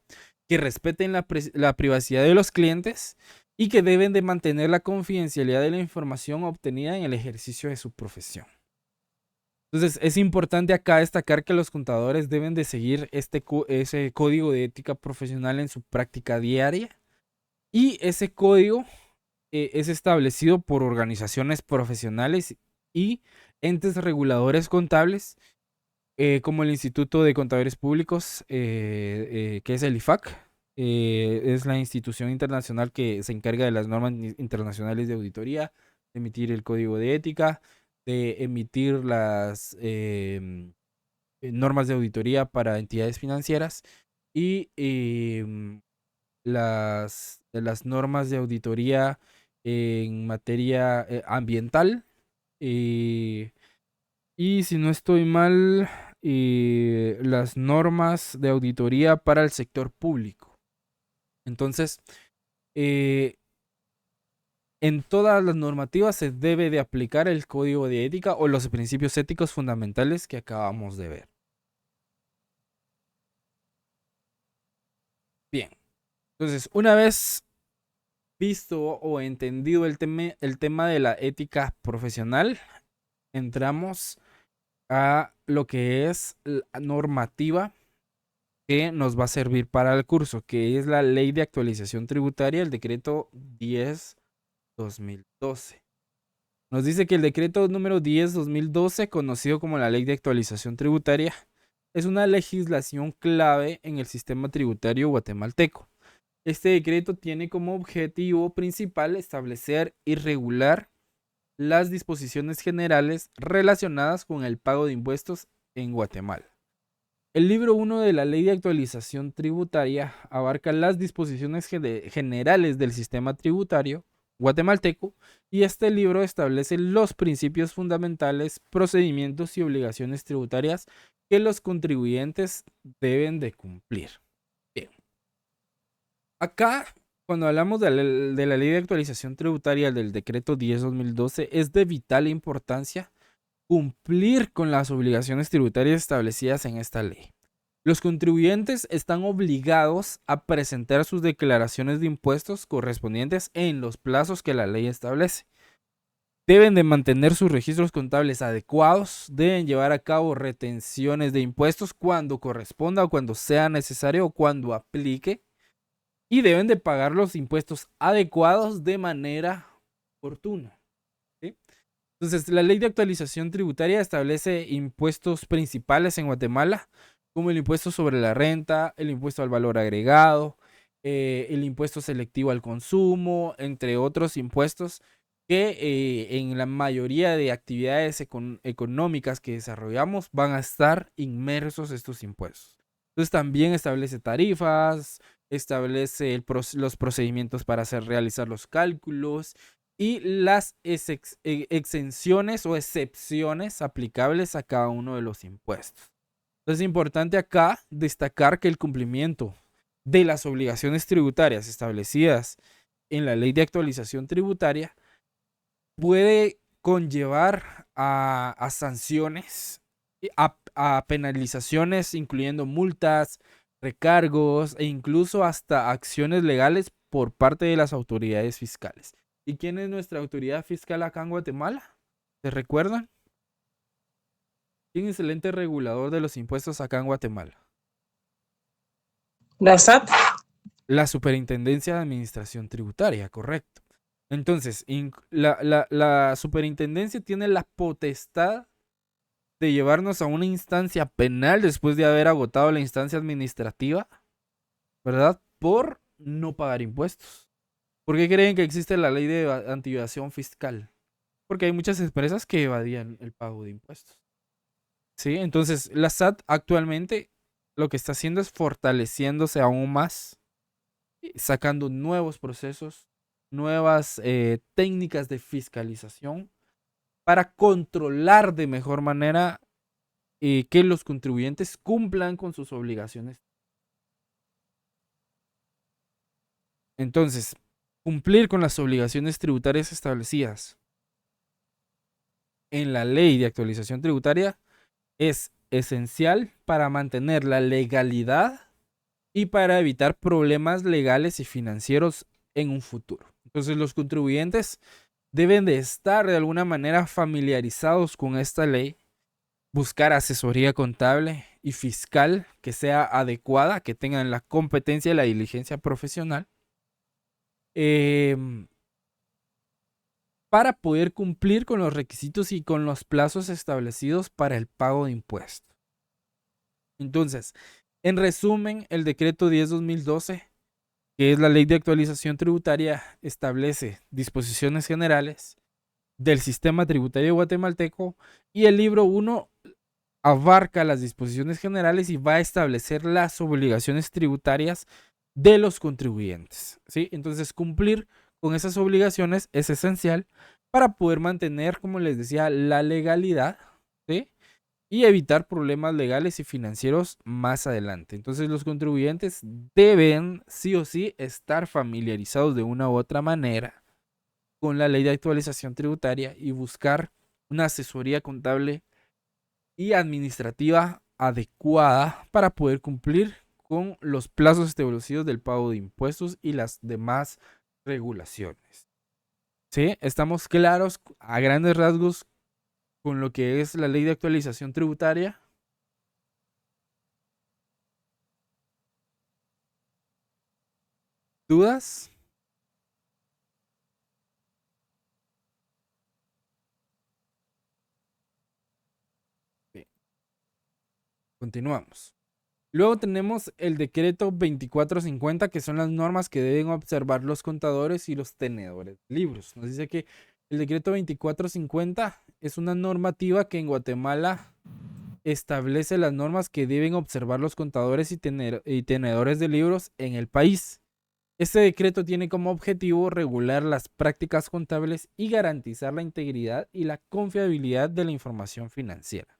[SPEAKER 1] que respeten la privacidad de los clientes y que deben de mantener la confidencialidad de la información obtenida en el ejercicio de su profesión. Entonces, es importante acá destacar que los contadores deben de seguir ese código de ética profesional en su práctica diaria, y ese código es establecido por organizaciones profesionales y entes reguladores contables, como el Instituto de Contadores Públicos, que es el IFAC. Es la institución internacional que se encarga de las normas internacionales de auditoría, de emitir el código de ética, de emitir las normas de auditoría para entidades financieras y las normas de auditoría en materia ambiental. Y si no estoy mal, las normas de auditoría para el sector público. Entonces, en todas las normativas se debe de aplicar el código de ética o los principios éticos fundamentales que acabamos de ver. Bien, entonces, una vez visto o entendido el tema de la ética profesional, entramos a lo que es la normativa que nos va a servir para el curso, que es la Ley de Actualización Tributaria, el decreto 10/2012. Nos dice que el decreto número 10/2012, conocido como la Ley de Actualización Tributaria, es una legislación clave en el sistema tributario guatemalteco. Este decreto tiene como objetivo principal establecer y regular las disposiciones generales relacionadas con el pago de impuestos en Guatemala. El libro 1 de la Ley de Actualización Tributaria abarca las disposiciones generales del sistema tributario guatemalteco, y este libro establece los principios fundamentales, procedimientos y obligaciones tributarias que los contribuyentes deben de cumplir. Bien. Acá, cuando hablamos de la Ley de Actualización Tributaria del decreto 10/2012, es de vital importancia cumplir con las obligaciones tributarias establecidas en esta ley. Los contribuyentes están obligados a presentar sus declaraciones de impuestos correspondientes en los plazos que la ley establece. Deben de mantener sus registros contables adecuados, deben llevar a cabo retenciones de impuestos cuando corresponda o cuando sea necesario o cuando aplique, y deben de pagar los impuestos adecuados de manera oportuna. ¿Sí? Entonces, la Ley de Actualización Tributaria establece impuestos principales en Guatemala, como el impuesto sobre la renta, el impuesto al valor agregado, el impuesto selectivo al consumo, entre otros impuestos que en la mayoría de actividades económicas que desarrollamos van a estar inmersos estos impuestos. Entonces, también establece tarifas, establece los procedimientos para realizar los cálculos y las exenciones o excepciones aplicables a cada uno de los impuestos. Entonces, es importante acá destacar que el cumplimiento de las obligaciones tributarias establecidas en la Ley de Actualización Tributaria puede conllevar a sanciones, a penalizaciones, incluyendo multas, recargos e incluso hasta acciones legales por parte de las autoridades fiscales. ¿Y quién es nuestra autoridad fiscal acá en Guatemala? ¿Se recuerdan? ¿Quién es el ente regulador de los impuestos acá en Guatemala?
[SPEAKER 4] La SAT.
[SPEAKER 1] La Superintendencia de Administración Tributaria, correcto. Entonces, la superintendencia tiene la potestad de llevarnos a una instancia penal después de haber agotado la instancia administrativa, ¿verdad? Por no pagar impuestos. ¿Por qué creen que existe la ley de anti-evasión fiscal? Porque hay muchas empresas que evadían el pago de impuestos. ¿Sí? Entonces, la SAT actualmente lo que está haciendo es fortaleciéndose aún más, sacando nuevos procesos, nuevas técnicas de fiscalización para controlar de mejor manera que los contribuyentes cumplan con sus obligaciones. Entonces, cumplir con las obligaciones tributarias establecidas en la ley de actualización tributaria es esencial para mantener la legalidad y para evitar problemas legales y financieros en un futuro. Entonces, los contribuyentes deben de estar de alguna manera familiarizados con esta ley, buscar asesoría contable y fiscal que sea adecuada, que tengan la competencia y la diligencia profesional, para poder cumplir con los requisitos y con los plazos establecidos para el pago de impuestos. Entonces, en resumen, el decreto 10/2012, que es la ley de actualización tributaria, establece disposiciones generales del sistema tributario guatemalteco y el libro 1 abarca las disposiciones generales y va a establecer las obligaciones tributarias de los contribuyentes, ¿sí? Entonces, cumplir con esas obligaciones es esencial para poder mantener, como les decía, la legalidad, ¿sí? Y evitar problemas legales y financieros más adelante. Entonces, los contribuyentes deben sí o sí estar familiarizados de una u otra manera con la ley de actualización tributaria y buscar una asesoría contable y administrativa adecuada para poder cumplir con los plazos establecidos del pago de impuestos y las demás regulaciones. ¿Sí? Estamos claros a grandes rasgos con lo que es la ley de actualización tributaria. ¿Dudas? Bien. Continuamos. Luego tenemos el decreto 2450, que son las normas que deben observar los contadores y los tenedores de libros. Nos dice que el decreto 2450 es una normativa que en Guatemala establece las normas que deben observar los contadores y tenedores de libros en el país. Este decreto tiene como objetivo regular las prácticas contables y garantizar la integridad y la confiabilidad de la información financiera.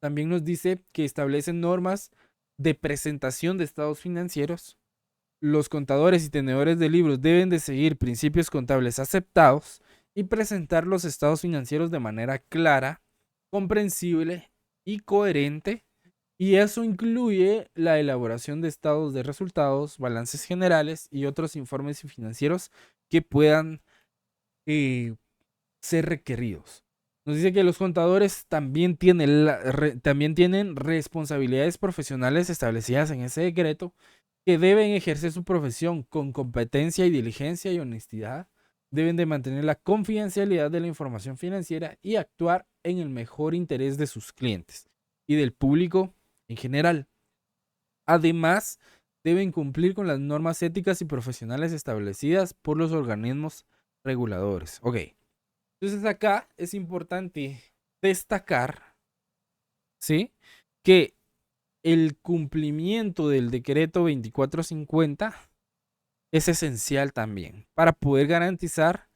[SPEAKER 1] También nos dice que establece normas de presentación de estados financieros. Los contadores y tenedores de libros deben de seguir principios contables aceptados y presentar los estados financieros de manera clara, comprensible y coherente. Y eso incluye la elaboración de estados de resultados, balances generales y otros informes financieros que puedan ser requeridos. Nos dice que los contadores también tienen responsabilidades profesionales establecidas en ese decreto, que deben ejercer su profesión con competencia y diligencia y honestidad, deben de mantener la confidencialidad de la información financiera y actuar en el mejor interés de sus clientes y del público en general. Además, deben cumplir con las normas éticas y profesionales establecidas por los organismos reguladores. Ok. Entonces acá es importante destacar, ¿sí?, que el cumplimiento del decreto 2450 es esencial también para poder garantizar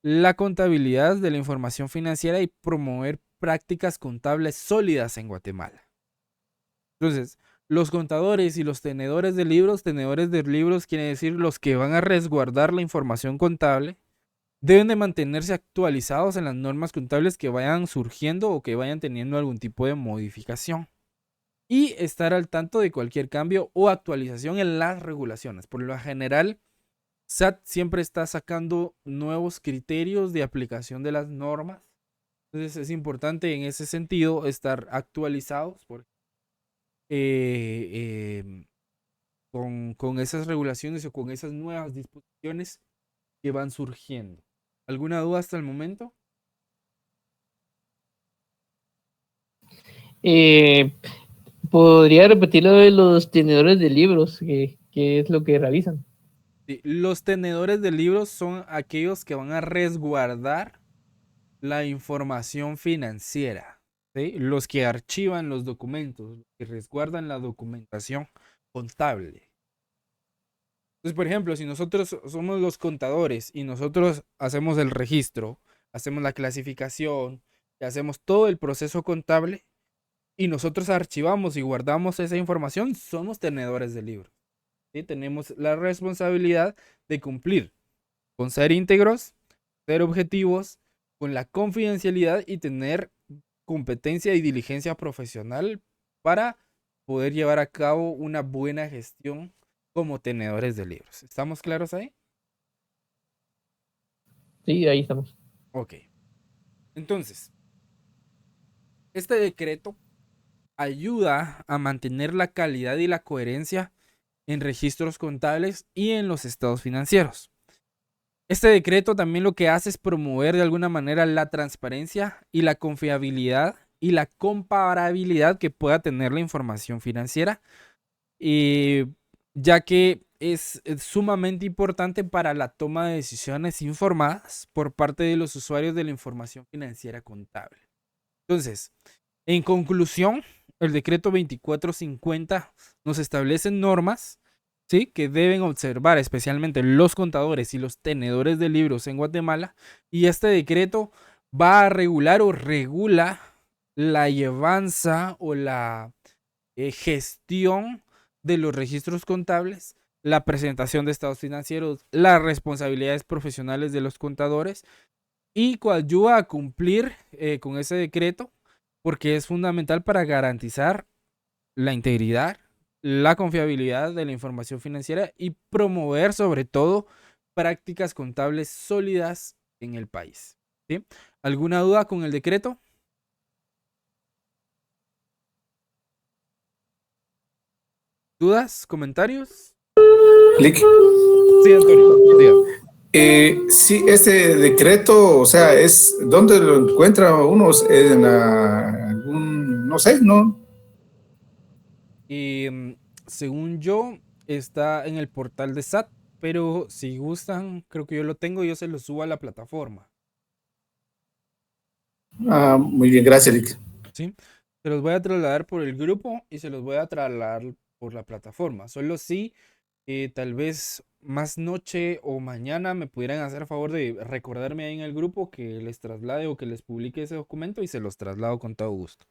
[SPEAKER 1] la contabilidad de la información financiera y promover prácticas contables sólidas en Guatemala. Entonces, los contadores y los tenedores de libros quiere decir los que van a resguardar la información contable, deben de mantenerse actualizados en las normas contables que vayan surgiendo o que vayan teniendo algún tipo de modificación y estar al tanto de cualquier cambio o actualización en las regulaciones. Por lo general, SAT siempre está sacando nuevos criterios de aplicación de las normas. Entonces es importante en ese sentido estar actualizados con esas regulaciones o con esas nuevas disposiciones que van surgiendo. ¿Alguna duda hasta el momento?
[SPEAKER 7] ¿Podría repetir lo de los tenedores de libros? ¿Qué es lo que realizan?
[SPEAKER 1] Sí, los tenedores de libros son aquellos que van a resguardar la información financiera, ¿sí? Los que archivan los documentos, los que resguardan la documentación contable. Entonces, por ejemplo, si nosotros somos los contadores y nosotros hacemos el registro, hacemos la clasificación y hacemos todo el proceso contable y nosotros archivamos y guardamos esa información, somos tenedores de libros, ¿sí? Tenemos la responsabilidad de cumplir con ser íntegros, ser objetivos, con la confidencialidad y tener competencia y diligencia profesional para poder llevar a cabo una buena gestión como tenedores de libros. ¿Estamos claros ahí?
[SPEAKER 7] Sí, ahí estamos.
[SPEAKER 1] Ok. Entonces, este decreto ayuda a mantener la calidad y la coherencia en registros contables y en los estados financieros. Este decreto también lo que hace es promover de alguna manera la transparencia y la confiabilidad y la comparabilidad que pueda tener la información financiera, ya que es sumamente importante para la toma de decisiones informadas por parte de los usuarios de la información financiera contable. Entonces, en conclusión, el decreto 2450 nos establece normas, ¿sí?, que deben observar especialmente los contadores y los tenedores de libros en Guatemala, y este decreto va a regular o regula la llevanza o la gestión de los registros contables, la presentación de estados financieros, las responsabilidades profesionales de los contadores, y coadyuva a cumplir con ese decreto porque es fundamental para garantizar la integridad, la confiabilidad de la información financiera y promover sobre todo prácticas contables sólidas en el país, ¿sí? ¿Alguna duda con el decreto? ¿Dudas? ¿Comentarios?
[SPEAKER 6] Clic.
[SPEAKER 1] Sí, Antonio, dígame.
[SPEAKER 6] Sí, este decreto, o sea, ¿dónde lo encuentra uno? En algún, no sé, ¿no?
[SPEAKER 1] Y según yo, está en el portal de SAT, pero si gustan, creo que yo lo tengo, yo se lo subo a la plataforma.
[SPEAKER 6] Ah, muy bien, gracias, Lick.
[SPEAKER 1] ¿Sí? Se los voy a trasladar por el grupo y se los voy a trasladar por la plataforma. Solo si tal vez más noche o mañana me pudieran hacer favor de recordarme ahí en el grupo que les traslade o que les publique ese documento y se los traslado con todo gusto.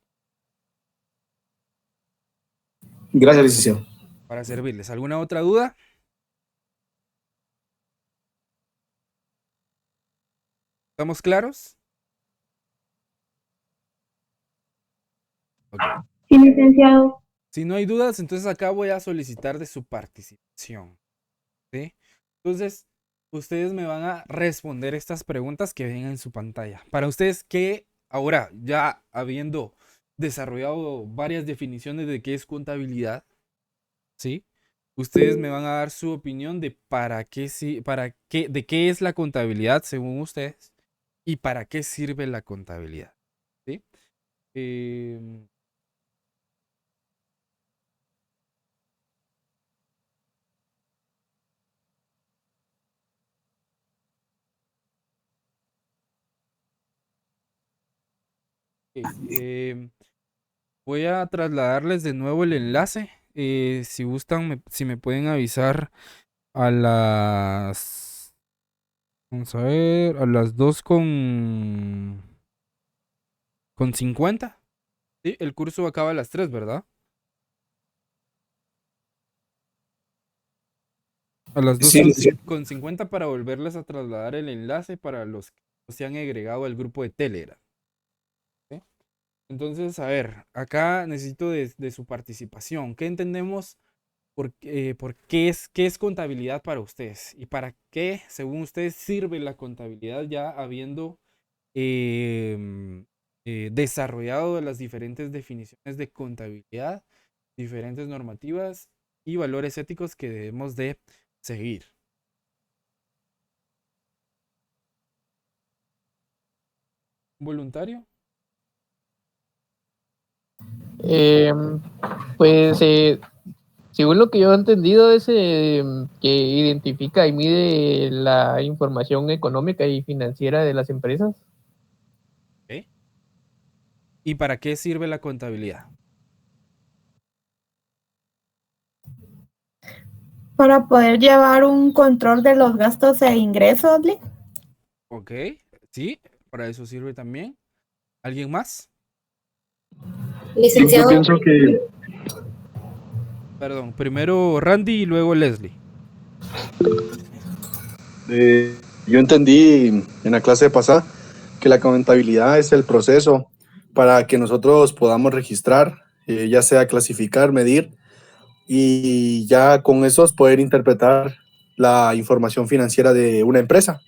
[SPEAKER 6] Gracias, licenciado.
[SPEAKER 1] Para servirles. ¿Alguna otra duda? ¿Estamos claros? Okay.
[SPEAKER 2] Sí, licenciado.
[SPEAKER 1] Si no hay dudas, entonces acá voy a solicitar de su participación, ¿sí? Entonces, ustedes me van a responder estas preguntas que ven en su pantalla. Para ustedes, ¿qué ahora, ya habiendo desarrollado varias definiciones de qué es contabilidad, ¿sí? Ustedes me van a dar su opinión de de qué es la contabilidad según ustedes y para qué sirve la contabilidad, ¿sí? Voy a trasladarles de nuevo el enlace. Si gustan, si me pueden avisar a las... Vamos a ver, a las 2:50. Sí, el curso acaba a las 3, ¿verdad? A las
[SPEAKER 6] Sí,
[SPEAKER 1] 2:50 para volverles a trasladar el enlace para los que se han agregado al grupo de Telegram. ¿Sí? Entonces, a ver, acá necesito de su participación. ¿Qué entendemos qué es contabilidad para ustedes y para qué, según ustedes, sirve la contabilidad ya habiendo em, desarrollado las diferentes definiciones de contabilidad, diferentes normativas y valores éticos que debemos de seguir. ¿Voluntario?
[SPEAKER 7] Pues según lo que yo he entendido es que identifica y mide la información económica y financiera de las empresas.
[SPEAKER 1] ¿Ok? ¿Y para qué sirve la contabilidad?
[SPEAKER 8] Para poder llevar un control de los gastos e ingresos, Lee.
[SPEAKER 1] ¿Ok? Sí, para eso sirve también. ¿Alguien más?
[SPEAKER 9] Yo
[SPEAKER 5] Licenciado,
[SPEAKER 9] pienso que
[SPEAKER 1] Perdón, primero Randy y luego Leslie.
[SPEAKER 9] yo entendí en la clase pasada que la contabilidad es el proceso para que nosotros podamos registrar, ya sea clasificar, medir y ya con esos poder interpretar la información financiera de una empresa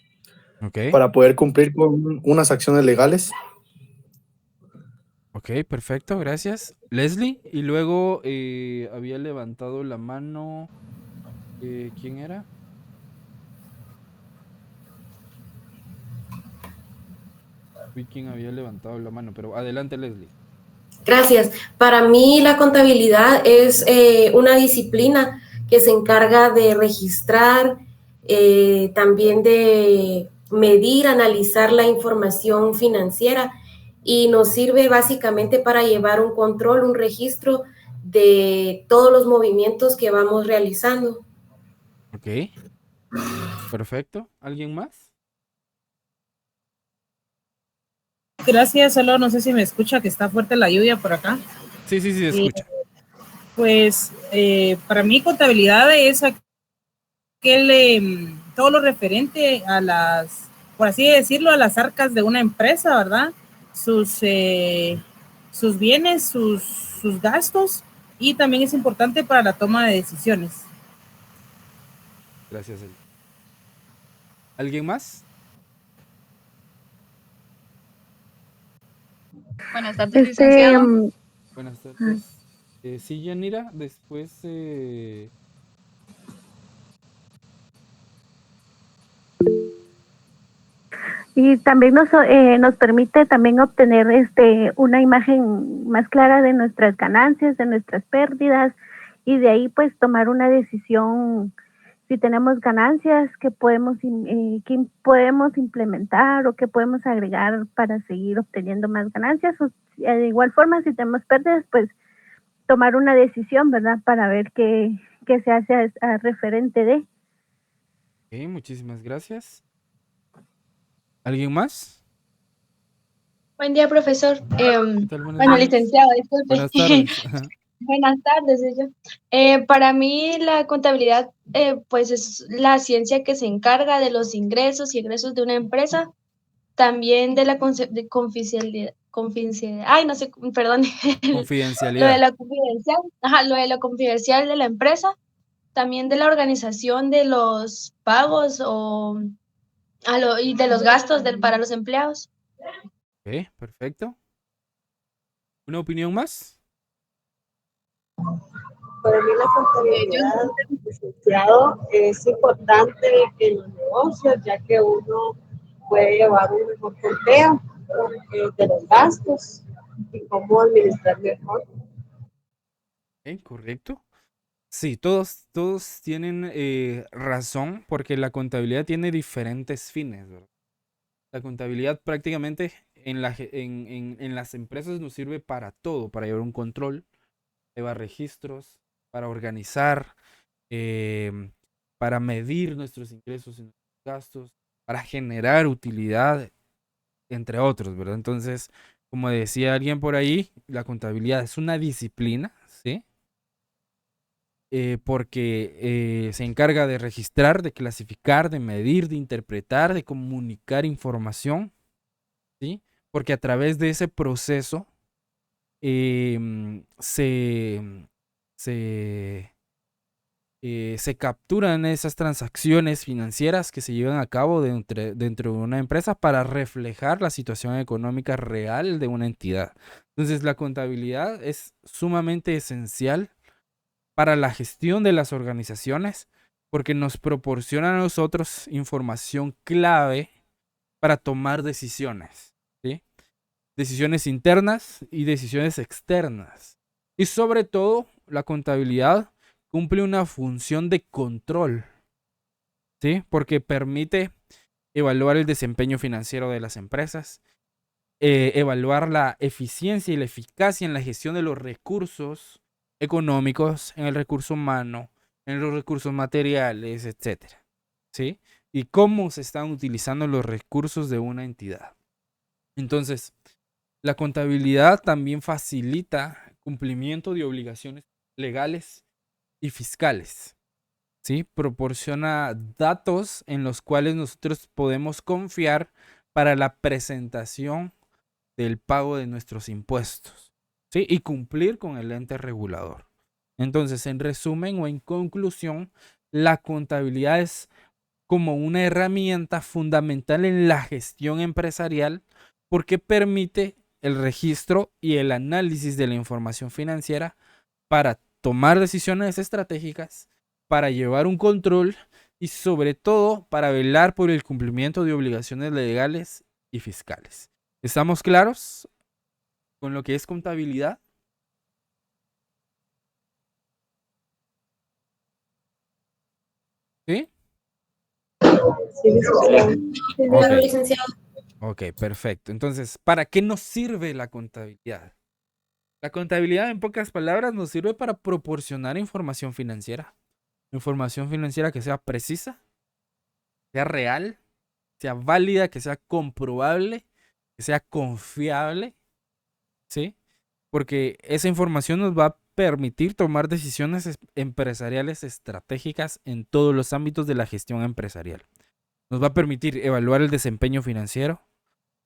[SPEAKER 1] ¿Ok?
[SPEAKER 9] para poder cumplir con unas acciones legales.
[SPEAKER 1] Ok, perfecto, gracias. Leslie, y luego había levantado la mano. ¿Quién era? Vi quién había levantado la mano, pero adelante, Leslie.
[SPEAKER 5] gracias. Para mí la contabilidad es una disciplina que se encarga de registrar, también de medir, analizar la información financiera y nos sirve básicamente para llevar un control, un registro de todos los movimientos que vamos realizando.
[SPEAKER 1] Ok, perfecto. ¿Alguien más?
[SPEAKER 4] Gracias, solo no sé si me escucha que está fuerte la lluvia por acá.
[SPEAKER 1] Sí, sí, sí, se
[SPEAKER 4] Y
[SPEAKER 1] escucha.
[SPEAKER 4] pues para mí contabilidad es todo lo referente a las, por así decirlo, a las arcas de una empresa, ¿verdad? Sus bienes, sus gastos, y también es importante para la toma de decisiones.
[SPEAKER 1] Gracias, Eli. ¿Alguien más?
[SPEAKER 2] Buenas tardes, licenciado.
[SPEAKER 1] Buenas tardes. Sí, Yanira, después...
[SPEAKER 10] Y también nos permite también obtener una imagen más clara de nuestras ganancias, de nuestras pérdidas, y de ahí pues tomar una decisión si tenemos ganancias que que podemos implementar o que podemos agregar para seguir obteniendo más ganancias. O de igual forma, si tenemos pérdidas, pues tomar una decisión, ¿verdad? Para ver qué se hace a referente de.
[SPEAKER 1] Ok, muchísimas gracias. ¿Alguien más?
[SPEAKER 2] Buen día, profesor.
[SPEAKER 1] ¿Qué tal? Buenos
[SPEAKER 2] Bueno,
[SPEAKER 1] días.
[SPEAKER 2] licenciado, disculpe.
[SPEAKER 1] Buenas tardes.
[SPEAKER 2] Buenas tardes, soy yo. Para mí la contabilidad, pues es la ciencia que se encarga de los ingresos y egresos de una empresa, también de la confidencialidad, ay, no sé, perdón, lo de
[SPEAKER 1] Confidencialidad.
[SPEAKER 2] la confidencial, ajá, lo de la confidencial de la empresa, también de la organización de los pagos y de los gastos para los empleados.
[SPEAKER 1] Ok, perfecto. ¿Una opinión más?
[SPEAKER 11] Para mí la contabilidad, licenciado, es importante en los negocios, ya que uno puede llevar un mejor conteo de los gastos y cómo administrar mejor.
[SPEAKER 1] Ok, correcto. Sí, todos tienen razón porque la contabilidad tiene diferentes fines, ¿verdad? La contabilidad prácticamente en las empresas nos sirve para todo, para llevar un control, llevar registros, para organizar, em, para medir nuestros ingresos y nuestros gastos, para generar utilidad, entre otros, ¿verdad? Entonces, como decía alguien por ahí, la contabilidad es una disciplina, ¿sí? Porque se encarga de registrar, de clasificar, de medir, de interpretar, de comunicar información, ¿sí? Porque a través de ese proceso se, se, se capturan esas transacciones financieras que se llevan a cabo dentro de una empresa para reflejar la situación económica real de una entidad. Entonces, la contabilidad es sumamente esencial para la gestión de las organizaciones porque nos proporciona a nosotros información clave para tomar decisiones, ¿sí? Decisiones internas y decisiones externas. Y sobre todo, la contabilidad cumple una función de control, ¿sí? Porque permite evaluar el desempeño financiero de las empresas, evaluar la eficiencia y la eficacia en la gestión de los recursos económicos, en el recurso humano, en los recursos materiales, etcétera, ¿sí? Y cómo se están utilizando los recursos de una entidad. Entonces, la contabilidad también facilita cumplimiento de obligaciones legales y fiscales, ¿sí? Proporciona datos en los cuales nosotros podemos confiar para la presentación del pago de nuestros impuestos, ¿sí? Y cumplir con el ente regulador. Entonces, en resumen o en conclusión, la contabilidad es como una herramienta fundamental en la gestión empresarial porque permite el registro y el análisis de la información financiera para tomar decisiones estratégicas, para llevar un control y sobre todo para velar por el cumplimiento de obligaciones legales y fiscales. ¿Estamos claros con lo que es contabilidad? ¿Sí?
[SPEAKER 11] Sí, licenciado.
[SPEAKER 5] Claro,
[SPEAKER 1] Ok.
[SPEAKER 5] licenciado.
[SPEAKER 1] Ok, perfecto. Entonces, ¿para qué nos sirve la contabilidad? La contabilidad, en pocas palabras, nos sirve para proporcionar información financiera. Información financiera que sea precisa, sea real, sea válida, que sea comprobable, que sea confiable, ¿sí? Porque esa información nos va a permitir tomar decisiones empresariales estratégicas en todos los ámbitos de la gestión empresarial. Nos va a permitir evaluar el desempeño financiero,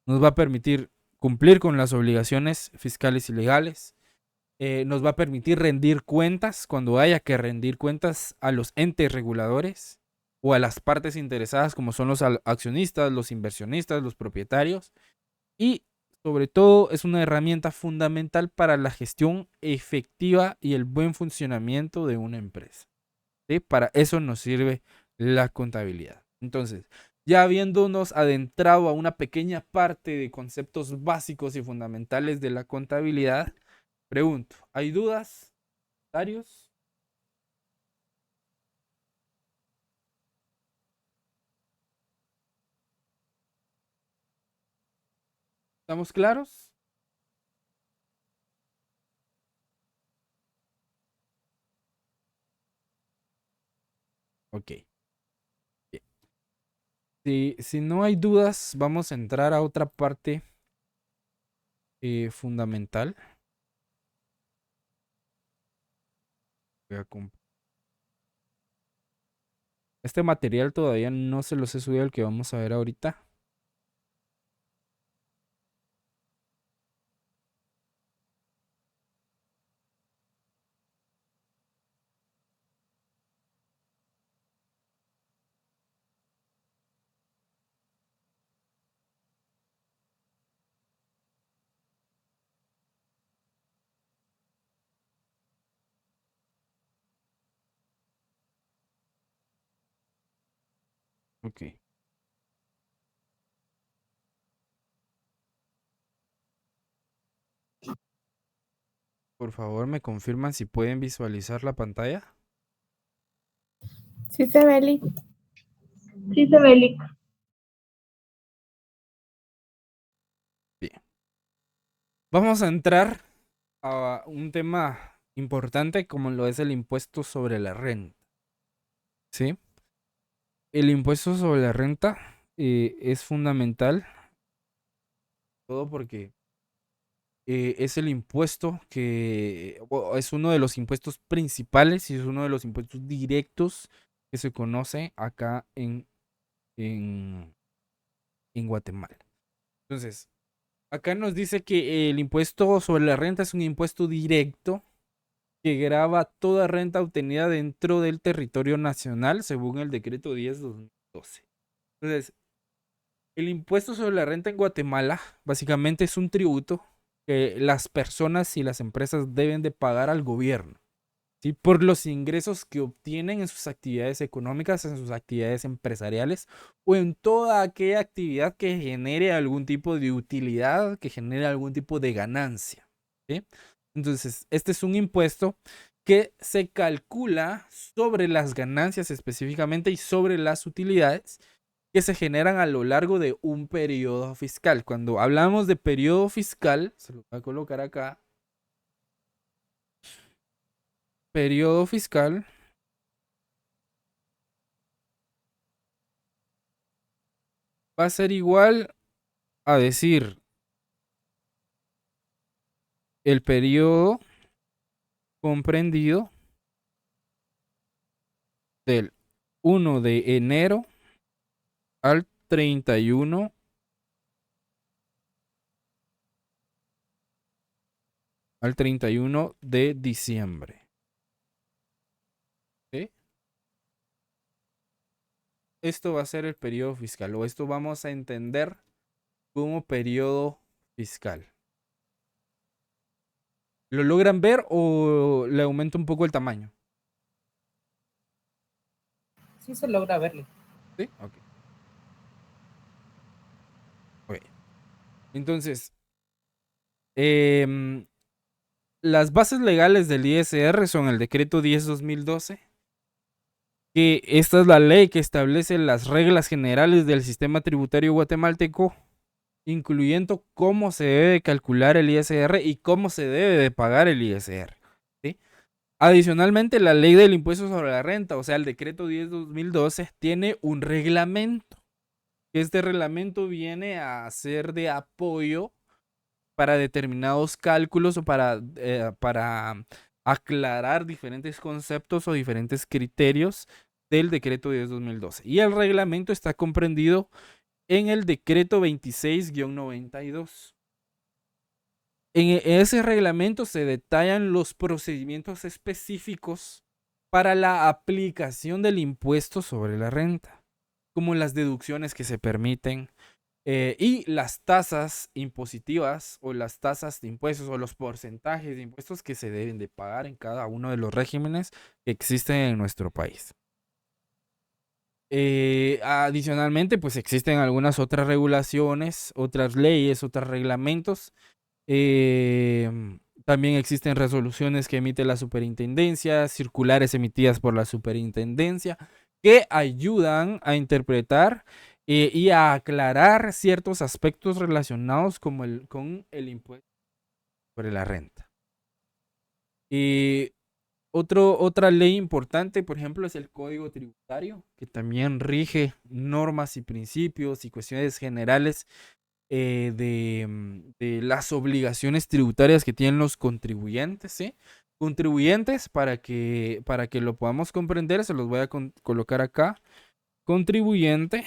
[SPEAKER 1] nos va a permitir cumplir con las obligaciones fiscales y legales, nos va a permitir rendir cuentas cuando haya que rendir cuentas a los entes reguladores o a las partes interesadas como son los accionistas, los inversionistas, los propietarios y sobre todo es una herramienta fundamental para la gestión efectiva y el buen funcionamiento de una empresa, ¿sí? Para eso nos sirve la contabilidad. Entonces, ya habiéndonos adentrado a una pequeña parte de conceptos básicos y fundamentales de la contabilidad, pregunto, ¿hay dudas? ¿Comentarios? ¿Estamos claros? Ok. Bien. Si no hay dudas, vamos a entrar a otra parte fundamental. Voy a Este material todavía no se los he subido, el que vamos a ver ahorita. Ok. Por favor, me confirman si pueden visualizar la pantalla.
[SPEAKER 8] Sí se ve, Eli.
[SPEAKER 2] Sí se ve, Lic.
[SPEAKER 1] Bien. Vamos a entrar a un tema importante como lo es el impuesto sobre la renta. ¿Sí? El impuesto sobre la renta es fundamental, todo porque es el impuesto es uno de los impuestos principales y es uno de los impuestos directos que se conoce acá en Guatemala. Entonces, acá nos dice que el impuesto sobre la renta es un impuesto directo que grava toda renta obtenida dentro del territorio nacional según el decreto 10/2012. Entonces, el impuesto sobre la renta en Guatemala básicamente es un tributo que las personas y las empresas deben de pagar al gobierno, ¿sí? Por los ingresos que obtienen en sus actividades económicas, en sus actividades empresariales o en toda aquella actividad que genere algún tipo de utilidad, que genere algún tipo de ganancia, ¿sí? Entonces, este es un impuesto que se calcula sobre las ganancias específicamente y sobre las utilidades que se generan a lo largo de un periodo fiscal. Cuando hablamos de periodo fiscal, se lo voy a colocar acá. Periodo fiscal va a ser igual a decir el periodo comprendido del 1 de enero al 31 de diciembre. ¿Sí? Esto va a ser el periodo fiscal, o esto vamos a entender como periodo fiscal. ¿Lo logran ver o le aumento un poco el tamaño?
[SPEAKER 4] Sí se logra verle.
[SPEAKER 1] ¿Sí? Ok. Entonces, las bases legales del ISR son el decreto 10/2012, que esta es la ley que establece las reglas generales del sistema tributario guatemalteco, incluyendo cómo se debe calcular el ISR y cómo se debe de pagar el ISR, ¿sí? Adicionalmente, la ley del impuesto sobre la renta, o sea, el decreto 10/2012, tiene un reglamento. Este reglamento viene a ser de apoyo para determinados cálculos o para aclarar diferentes conceptos o diferentes criterios del decreto 10/2012. Y el reglamento está comprendido en el decreto 26-92. En ese reglamento se detallan los procedimientos específicos para la aplicación del impuesto sobre la renta, como las deducciones que se permiten, y las tasas impositivas o las tasas de impuestos o los porcentajes de impuestos que se deben de pagar en cada uno de los regímenes que existen en nuestro país. Adicionalmente, pues existen algunas otras regulaciones, otras leyes, otros reglamentos. También existen resoluciones que emite la superintendencia, circulares emitidas por la superintendencia, que ayudan a interpretar y a aclarar ciertos aspectos relacionados con el impuesto sobre la renta. Otra ley importante, por ejemplo, es el Código Tributario, que también rige normas y principios y cuestiones generales de las obligaciones tributarias que tienen los contribuyentes, ¿sí? Contribuyentes, para que lo podamos comprender, se los voy a colocar acá. Contribuyente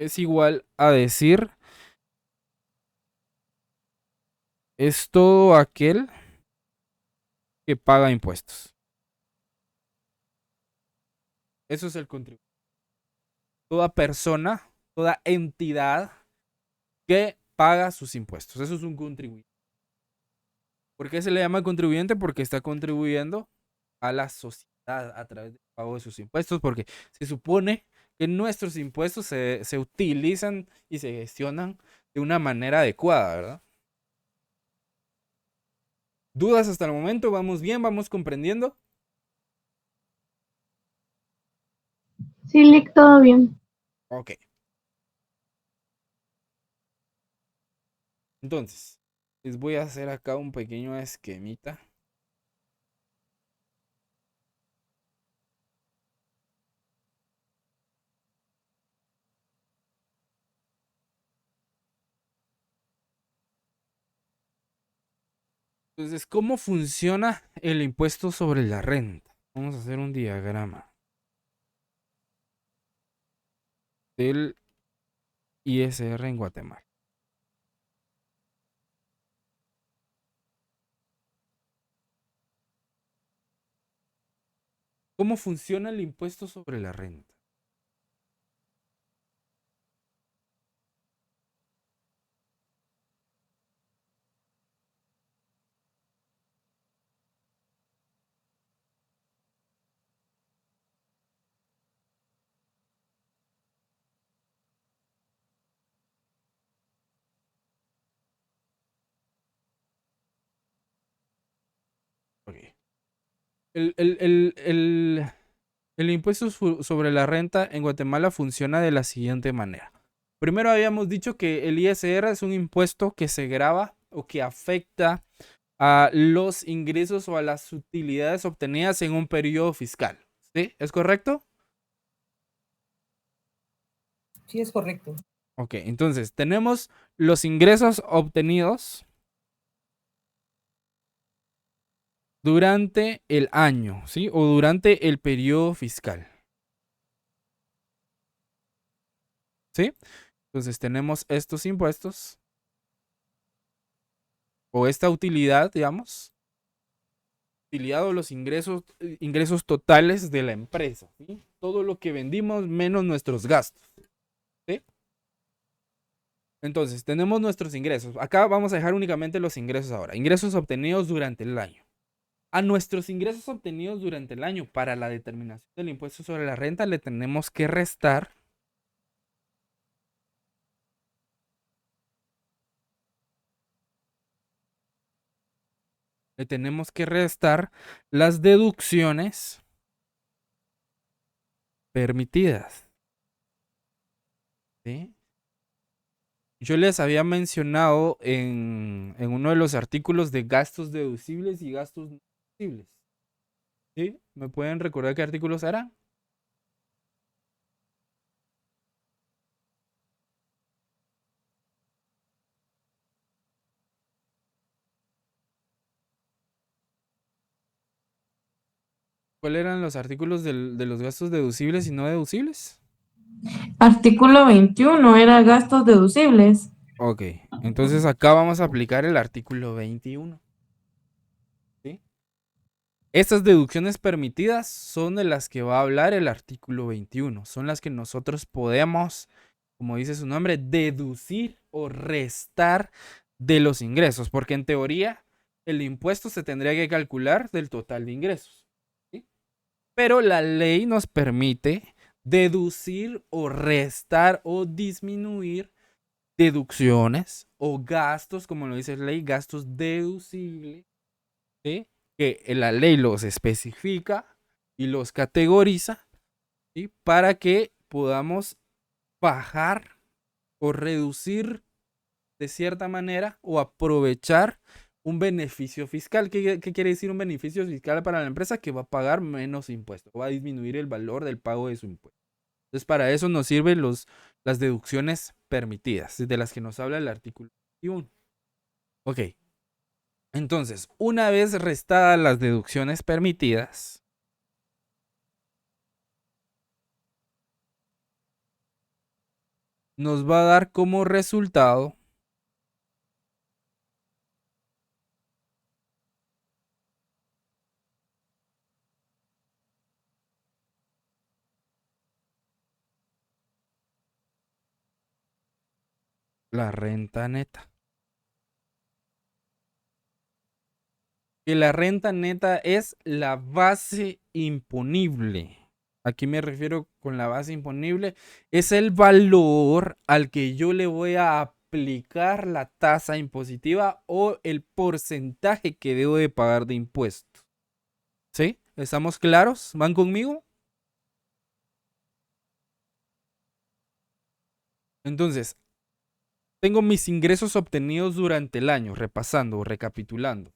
[SPEAKER 1] es igual a decir, es todo aquel que paga impuestos. Eso es el contribuyente. Toda persona, toda entidad que paga sus impuestos. Eso es un contribuyente. ¿Por qué se le llama contribuyente? Porque está contribuyendo a la sociedad a través del pago de sus impuestos, porque se supone que nuestros impuestos se utilizan y se gestionan de una manera adecuada, ¿verdad? ¿Dudas hasta el momento? ¿Vamos bien? ¿Vamos comprendiendo?
[SPEAKER 2] Sí, Lick, todo bien.
[SPEAKER 1] Ok. Entonces, les voy a hacer acá un pequeño esquemita. Entonces, ¿cómo funciona el impuesto sobre la renta? Vamos a hacer un diagrama del ISR en Guatemala. ¿Cómo funciona el impuesto sobre la renta? Ok. El impuesto sobre la renta en Guatemala funciona de la siguiente manera. Primero habíamos dicho que el ISR es un impuesto que se grava o que afecta a los ingresos o a las utilidades obtenidas en un periodo fiscal. ¿Sí? ¿Es correcto?
[SPEAKER 4] Sí, es correcto.
[SPEAKER 1] Ok, entonces tenemos los ingresos obtenidos durante el año, ¿sí? O durante el periodo fiscal. ¿Sí? Entonces tenemos estos impuestos o esta utilidad, digamos, utilidad o los ingresos totales de la empresa, ¿sí? Todo lo que vendimos menos nuestros gastos, ¿sí? Entonces tenemos nuestros ingresos. Acá vamos a dejar únicamente los ingresos ahora. Ingresos obtenidos durante el año. A nuestros ingresos obtenidos durante el año para la determinación del impuesto sobre la renta le tenemos que restar las deducciones permitidas. ¿Sí? Yo les había mencionado en uno de los artículos de gastos deducibles y gastos no deducibles. ¿Sí? ¿Me pueden recordar qué artículos eran? ¿Cuáles eran los artículos de los gastos deducibles y no deducibles?
[SPEAKER 12] Artículo 21 era gastos deducibles.
[SPEAKER 1] Ok, entonces acá vamos a aplicar el artículo 21. ¿Sí? Estas deducciones permitidas son de las que va a hablar el artículo 21. Son las que nosotros podemos, como dice su nombre, deducir o restar de los ingresos. Porque en teoría el impuesto se tendría que calcular del total de ingresos. ¿Sí? Pero la ley nos permite deducir o restar o disminuir deducciones o gastos, como lo dice la ley, gastos deducibles, ¿sí? Que la ley los especifica y los categoriza, ¿sí? Para que podamos bajar o reducir de cierta manera o aprovechar un beneficio fiscal. ¿Qué quiere decir un beneficio fiscal para la empresa? Que va a pagar menos impuestos, va a disminuir el valor del pago de su impuesto. Entonces, para eso nos sirven las deducciones permitidas, de las que nos habla el artículo 21. Ok. Entonces, una vez restadas las deducciones permitidas, nos va a dar como resultado la renta neta. Que la renta neta es la base imponible. Aquí me refiero con la base imponible. Es el valor al que yo le voy a aplicar la tasa impositiva o el porcentaje que debo de pagar de impuestos. ¿Sí? ¿Estamos claros? ¿Van conmigo? Entonces, tengo mis ingresos obtenidos durante el año, repasando o recapitulando.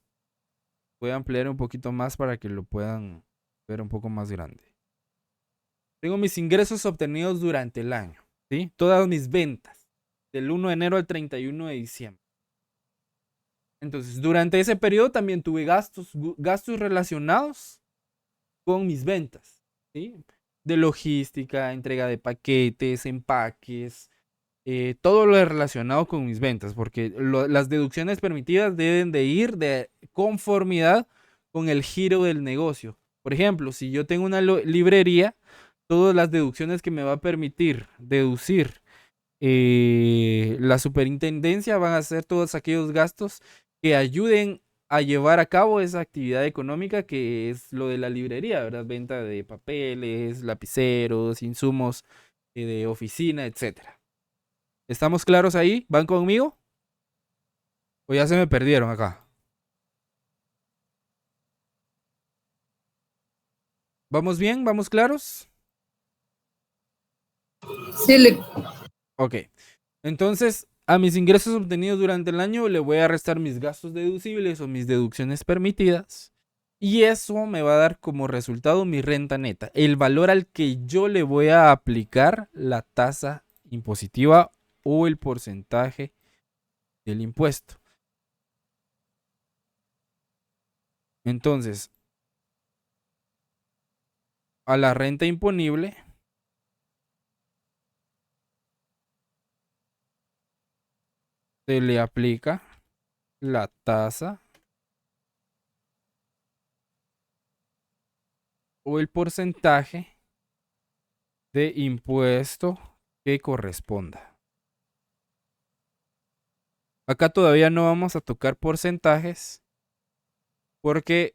[SPEAKER 1] Voy a ampliar un poquito más para que lo puedan ver un poco más grande. Tengo mis ingresos obtenidos durante el año, ¿sí? Todas mis ventas, del 1 de enero al 31 de diciembre. Entonces, durante ese periodo también tuve gastos relacionados con mis ventas, ¿sí? De logística, entrega de paquetes, empaques, todo lo relacionado con mis ventas, porque las deducciones permitidas deben de ir de conformidad con el giro del negocio. Por ejemplo, si yo tengo una librería, todas las deducciones que me va a permitir deducir la superintendencia van a ser todos aquellos gastos que ayuden a llevar a cabo esa actividad económica que es lo de la librería, ¿verdad? Venta de papeles, lapiceros, insumos de oficina, etcétera. ¿Estamos claros ahí? ¿Van conmigo? ¿O ya se me perdieron acá? ¿Vamos bien? ¿Vamos claros?
[SPEAKER 12] Sí,
[SPEAKER 1] Ok. Entonces, a mis ingresos obtenidos durante el año le voy a restar mis gastos deducibles o mis deducciones permitidas. Y eso me va a dar como resultado mi renta neta, el valor al que yo le voy a aplicar la tasa impositiva o el porcentaje del impuesto. Entonces, a la renta imponible se le aplica la tasa o el porcentaje de impuesto que corresponda. Acá todavía no vamos a tocar porcentajes porque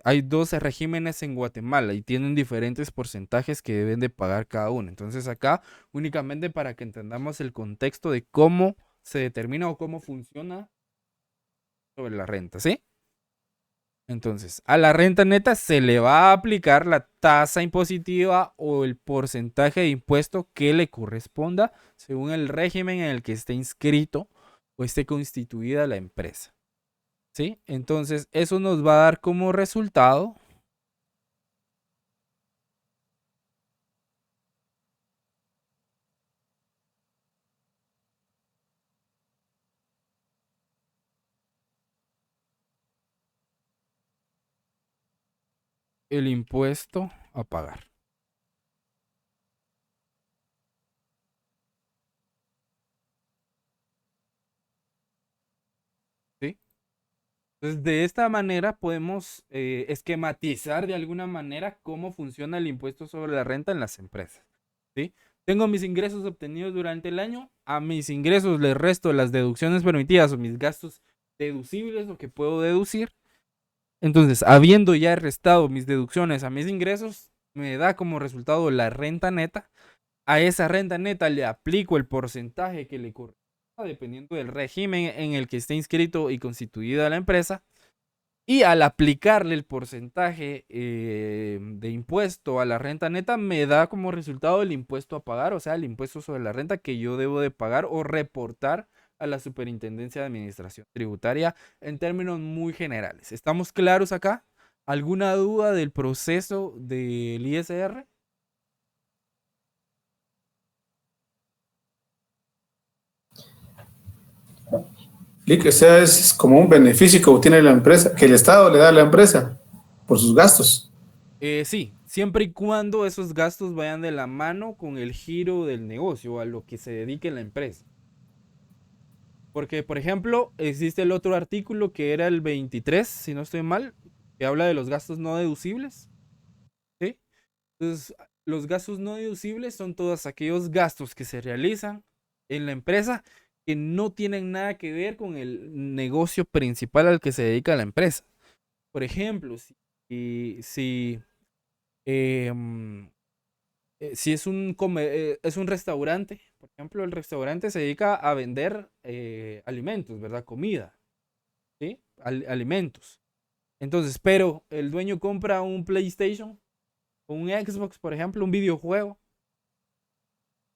[SPEAKER 1] hay 12 regímenes en Guatemala y tienen diferentes porcentajes que deben de pagar cada uno. Entonces acá únicamente para que entendamos el contexto de cómo se determina o cómo funciona sobre la renta, ¿sí? Entonces, a la renta neta se le va a aplicar la tasa impositiva o el porcentaje de impuesto que le corresponda según el régimen en el que esté inscrito o esté constituida la empresa, ¿sí? Entonces, eso nos va a dar como resultado el impuesto a pagar. ¿Sí? Entonces, de esta manera podemos esquematizar de alguna manera cómo funciona el impuesto sobre la renta en las empresas, ¿sí? Tengo mis ingresos obtenidos durante el año, a mis ingresos les resto las deducciones permitidas o mis gastos deducibles, lo que puedo deducir. Entonces, habiendo ya restado mis deducciones a mis ingresos, me da como resultado la renta neta. A esa renta neta le aplico el porcentaje que le corresponde dependiendo del régimen en el que esté inscrito y constituida la empresa. Y al aplicarle el porcentaje de impuesto a la renta neta, me da como resultado el impuesto a pagar, o sea, el impuesto sobre la renta que yo debo de pagar o reportar a la Superintendencia de Administración Tributaria en términos muy generales. ¿Estamos claros acá? ¿Alguna duda del proceso del ISR?
[SPEAKER 6] O sea, es como un beneficio que obtiene la empresa, que el Estado le da a la empresa por sus gastos.
[SPEAKER 1] Sí, siempre y cuando esos gastos vayan de la mano con el giro del negocio, a lo que se dedique la empresa. Porque, por ejemplo, existe el otro artículo que era el 23, si no estoy mal, que habla de los gastos no deducibles. ¿Sí? Entonces, los gastos no deducibles son todos aquellos gastos que se realizan en la empresa que no tienen nada que ver con el negocio principal al que se dedica la empresa. Por ejemplo, si es un restaurante, por ejemplo, el restaurante se dedica a vender alimentos, ¿verdad? Comida, ¿sí? Alimentos. Entonces, pero el dueño compra un PlayStation, un Xbox, por ejemplo, un videojuego.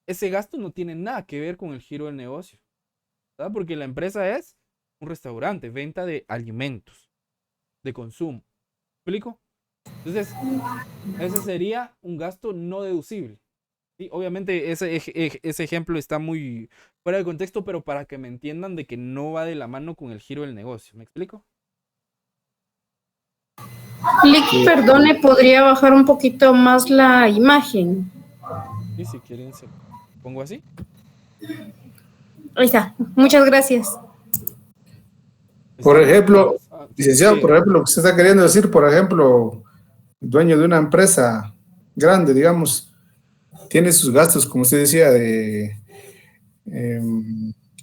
[SPEAKER 1] Ese gasto no tiene nada que ver con el giro del negocio, ¿verdad? Porque la empresa es un restaurante, venta de alimentos, de consumo. ¿Me explico? Entonces, ese sería un gasto no deducible. Sí, obviamente ese ejemplo está muy fuera de contexto, pero para que me entiendan de que no va de la mano con el giro del negocio. ¿Me explico?
[SPEAKER 12] Perdone, ¿podría bajar un poquito más la imagen?
[SPEAKER 1] Sí, si quieren, se pongo así.
[SPEAKER 12] Ahí está. Muchas gracias.
[SPEAKER 6] Por ejemplo, licenciado, por ejemplo, lo que usted está queriendo decir, por ejemplo, dueño de una empresa grande, digamos, tiene sus gastos, como usted decía, de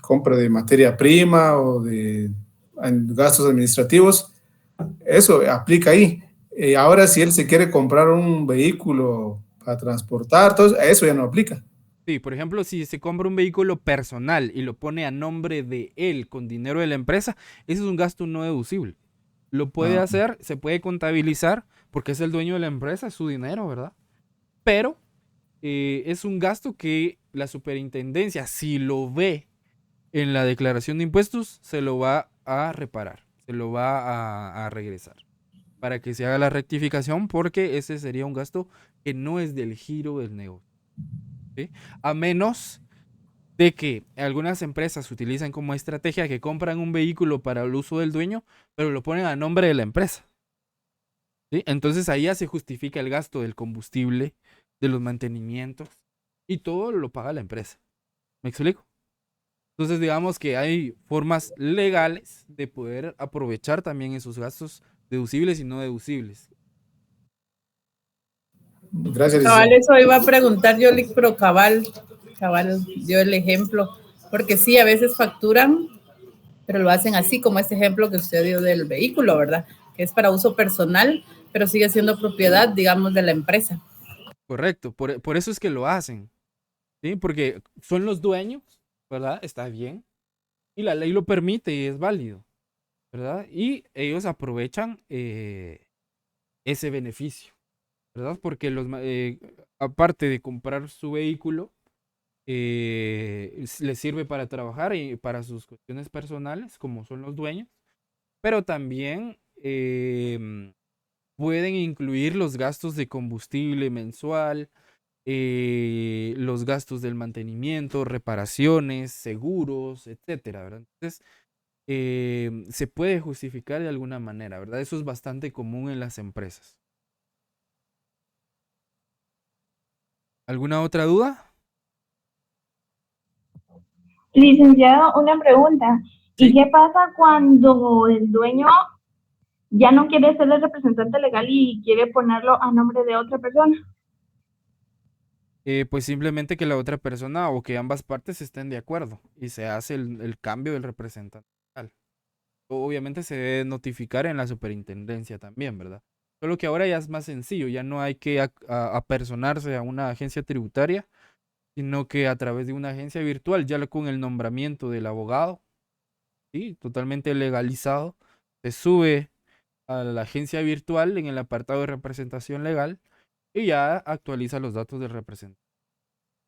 [SPEAKER 6] compra de materia prima o de gastos administrativos, eso aplica ahí. Ahora, si él se quiere comprar un vehículo para transportar, todo eso ya no aplica.
[SPEAKER 1] Sí, por ejemplo, si se compra un vehículo personal y lo pone a nombre de él con dinero de la empresa, ese es un gasto no deducible. Lo puede hacer, se puede contabilizar porque es el dueño de la empresa, es su dinero, ¿verdad? Pero es un gasto que la superintendencia, si lo ve en la declaración de impuestos, se lo va a reparar, se lo va a regresar para que se haga la rectificación porque ese sería un gasto que no es del giro del negocio. ¿Sí? A menos de que algunas empresas utilizan como estrategia que compran un vehículo para el uso del dueño, pero lo ponen a nombre de la empresa. ¿Sí? Entonces ahí ya se justifica el gasto del combustible, de los mantenimientos, y todo lo paga la empresa. ¿Me explico? Entonces digamos que hay formas legales de poder aprovechar también esos gastos deducibles y no deducibles.
[SPEAKER 6] Gracias.
[SPEAKER 4] Cabal, eso iba a preguntar yo, pero cabal dio el ejemplo, porque sí, a veces facturan, pero lo hacen así, como este ejemplo que usted dio del vehículo, ¿verdad? Que es para uso personal, pero sigue siendo propiedad, digamos, de la empresa.
[SPEAKER 1] Correcto, por eso es que lo hacen, ¿sí? Porque son los dueños, ¿verdad? Está bien. Y la ley lo permite y es válido, ¿verdad? Y ellos aprovechan ese beneficio, ¿verdad? Porque aparte de comprar su vehículo, les sirve para trabajar y para sus cuestiones personales, como son los dueños, pero también pueden incluir los gastos de combustible mensual, los gastos del mantenimiento, reparaciones, seguros, etcétera, ¿verdad? Entonces, se puede justificar de alguna manera, ¿verdad? Eso es bastante común en las empresas. ¿Alguna otra duda?
[SPEAKER 2] Licenciado, una pregunta. ¿Y qué pasa cuando el dueño ya no quiere ser el representante legal y quiere ponerlo a nombre de otra persona?
[SPEAKER 1] Pues simplemente que la otra persona o que ambas partes estén de acuerdo y se hace el cambio del representante legal. Obviamente se debe notificar en la superintendencia también, ¿verdad? Solo que ahora ya es más sencillo, ya no hay que apersonarse a una agencia tributaria, sino que a través de una agencia virtual, ya con el nombramiento del abogado, ¿sí? Totalmente legalizado, se sube a la agencia virtual en el apartado de representación legal y ya actualiza los datos del representante.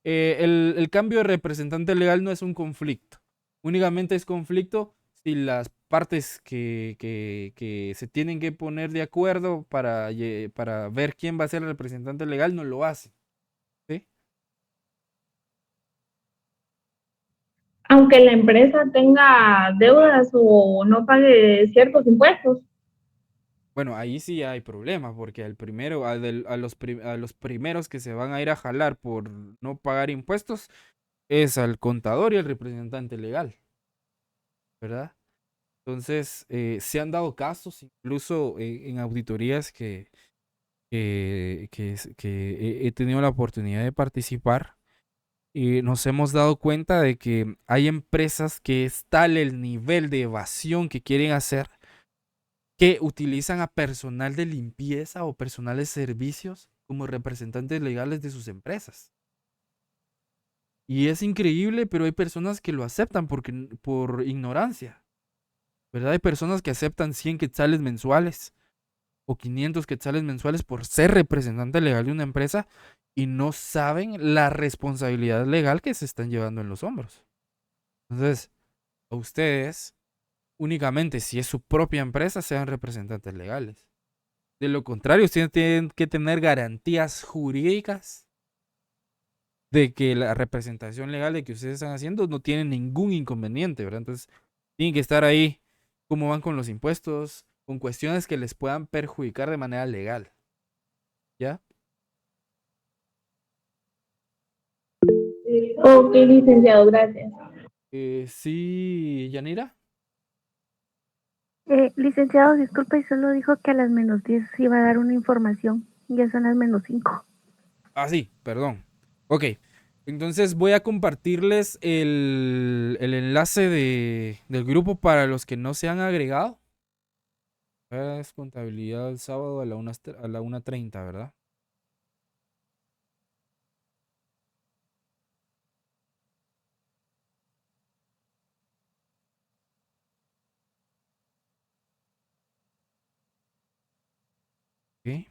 [SPEAKER 1] El cambio de representante legal no es un conflicto, únicamente es conflicto si las partes que se tienen que poner de acuerdo para ver quién va a ser el representante legal no lo hacen. ¿Sí?
[SPEAKER 2] Aunque la empresa tenga deudas o no pague ciertos impuestos.
[SPEAKER 1] Bueno, ahí sí hay problemas, porque a los primeros que se van a ir a jalar por no pagar impuestos es al contador y al representante legal, ¿verdad? Entonces, se han dado casos, incluso en auditorías que he tenido la oportunidad de participar, y nos hemos dado cuenta de que hay empresas que es tal el nivel de evasión que quieren hacer que utilizan a personal de limpieza o personal de servicios como representantes legales de sus empresas. Y es increíble, pero hay personas que lo aceptan por ignorancia, ¿verdad? Hay personas que aceptan 100 quetzales mensuales o 500 quetzales mensuales por ser representante legal de una empresa y no saben la responsabilidad legal que se están llevando en los hombros. Entonces, a ustedes, únicamente si es su propia empresa, sean representantes legales. De lo contrario, ustedes tienen que tener garantías jurídicas de que la representación legal de que ustedes están haciendo no tiene ningún inconveniente, ¿verdad? Entonces, tienen que estar ahí cómo van con los impuestos, con cuestiones que les puedan perjudicar de manera legal. ¿Ya?
[SPEAKER 2] Ok, licenciado, gracias.
[SPEAKER 1] Sí, Yanira.
[SPEAKER 10] Licenciado, disculpe, solo dijo que a las -10 iba a dar una información. Ya son las -5.
[SPEAKER 1] Ah, sí, perdón. Ok, entonces voy a compartirles el enlace del grupo para los que no se han agregado. Es contabilidad el sábado a la 1:30, ¿verdad? Ok.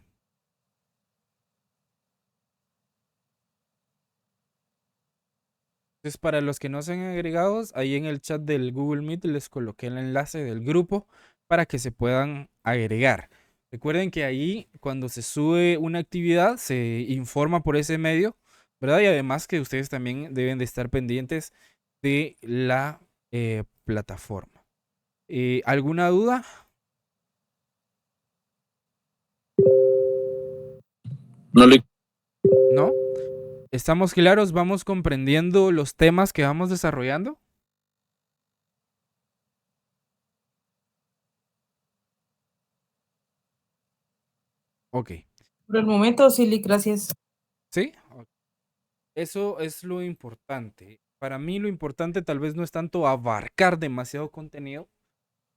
[SPEAKER 1] Entonces, para los que no se han agregado, ahí en el chat del Google Meet les coloqué el enlace del grupo para que se puedan agregar. Recuerden que ahí, cuando se sube una actividad, se informa por ese medio, ¿verdad? Y además que ustedes también deben de estar pendientes de la plataforma. ¿Alguna duda? ¿No? ¿Estamos claros? ¿Vamos comprendiendo los temas que vamos desarrollando? Ok.
[SPEAKER 4] Por el momento, sí, gracias.
[SPEAKER 1] ¿Sí? Eso es lo importante. Para mí lo importante tal vez no es tanto abarcar demasiado contenido,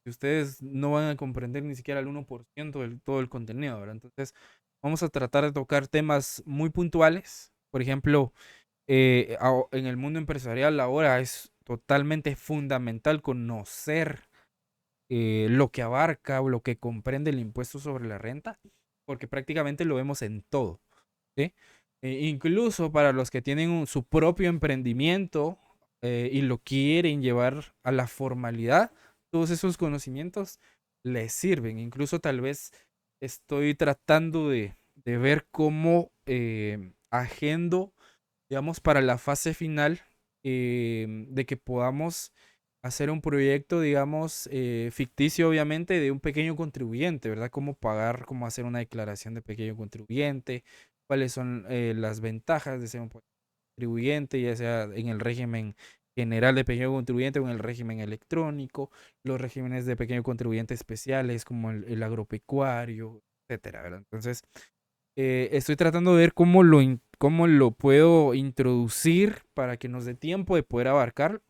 [SPEAKER 1] que ustedes no van a comprender ni siquiera el 1% de todo el contenido, ¿verdad? Entonces, vamos a tratar de tocar temas muy puntuales. Por ejemplo, en el mundo empresarial ahora es totalmente fundamental conocer lo que abarca o lo que comprende el impuesto sobre la renta, porque prácticamente lo vemos en todo, ¿sí? Incluso para los que tienen su propio emprendimiento y lo quieren llevar a la formalidad, todos esos conocimientos les sirven. Incluso tal vez estoy tratando de ver cómo agendo, digamos, para la fase final de que podamos hacer un proyecto, digamos, ficticio, obviamente, de un pequeño contribuyente, ¿verdad? Cómo pagar, cómo hacer una declaración de pequeño contribuyente, cuáles son las ventajas de ser un contribuyente, ya sea en el régimen general de pequeño contribuyente o en el régimen electrónico, los regímenes de pequeño contribuyente especiales como el agropecuario, etcétera, ¿verdad? Entonces, estoy tratando de ver cómo lo puedo introducir para que nos dé tiempo de poder abarcar.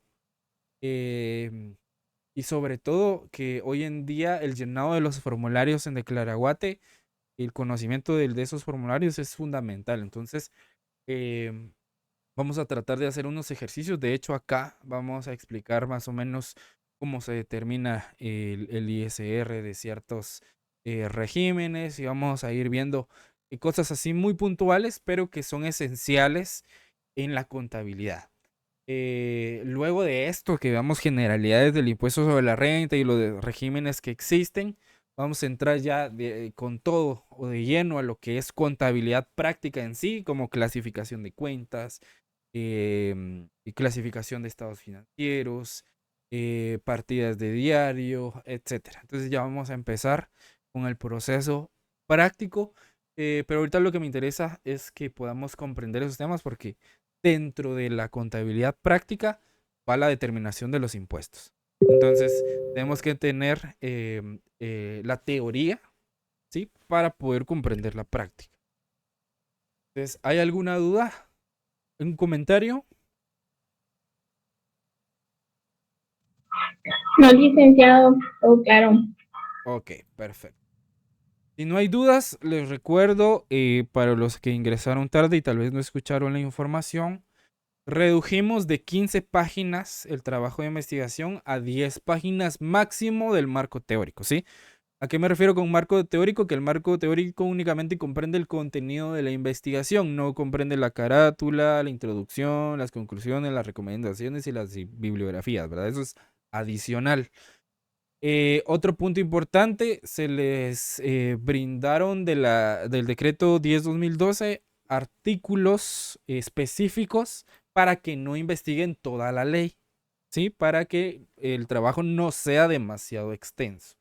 [SPEAKER 1] Y sobre todo que hoy en día el llenado de los formularios en Declaraguate, el conocimiento de esos formularios es fundamental. Entonces, vamos a tratar de hacer unos ejercicios. De hecho, acá vamos a explicar más o menos cómo se determina el ISR de ciertos regímenes y vamos a ir viendo cosas así muy puntuales, pero que son esenciales en la contabilidad. Luego de esto, que veamos generalidades del impuesto sobre la renta y los de regímenes que existen, vamos a entrar ya con todo o de lleno a lo que es contabilidad práctica en sí, como clasificación de cuentas, y clasificación de estados financieros, partidas de diario, etcétera. Entonces ya vamos a empezar con el proceso práctico, pero ahorita lo que me interesa es que podamos comprender esos temas porque dentro de la contabilidad práctica va la determinación de los impuestos. Entonces, tenemos que tener la teoría, ¿sí? Para poder comprender la práctica. Entonces, ¿hay alguna duda? ¿Un comentario?
[SPEAKER 2] No, licenciado, todo claro.
[SPEAKER 1] Ok, perfecto. Si no hay dudas, les recuerdo, para los que ingresaron tarde y tal vez no escucharon la información, redujimos de 15 páginas el trabajo de investigación a 10 páginas máximo del marco teórico, ¿sí? ¿A qué me refiero con marco teórico? Que el marco teórico únicamente comprende el contenido de la investigación, no comprende la carátula, la introducción, las conclusiones, las recomendaciones y las bibliografías, ¿verdad? Eso es adicional. Otro punto importante, se les brindaron del decreto 10/2012 artículos específicos para que no investiguen toda la ley, ¿sí? Para que el trabajo no sea demasiado extenso.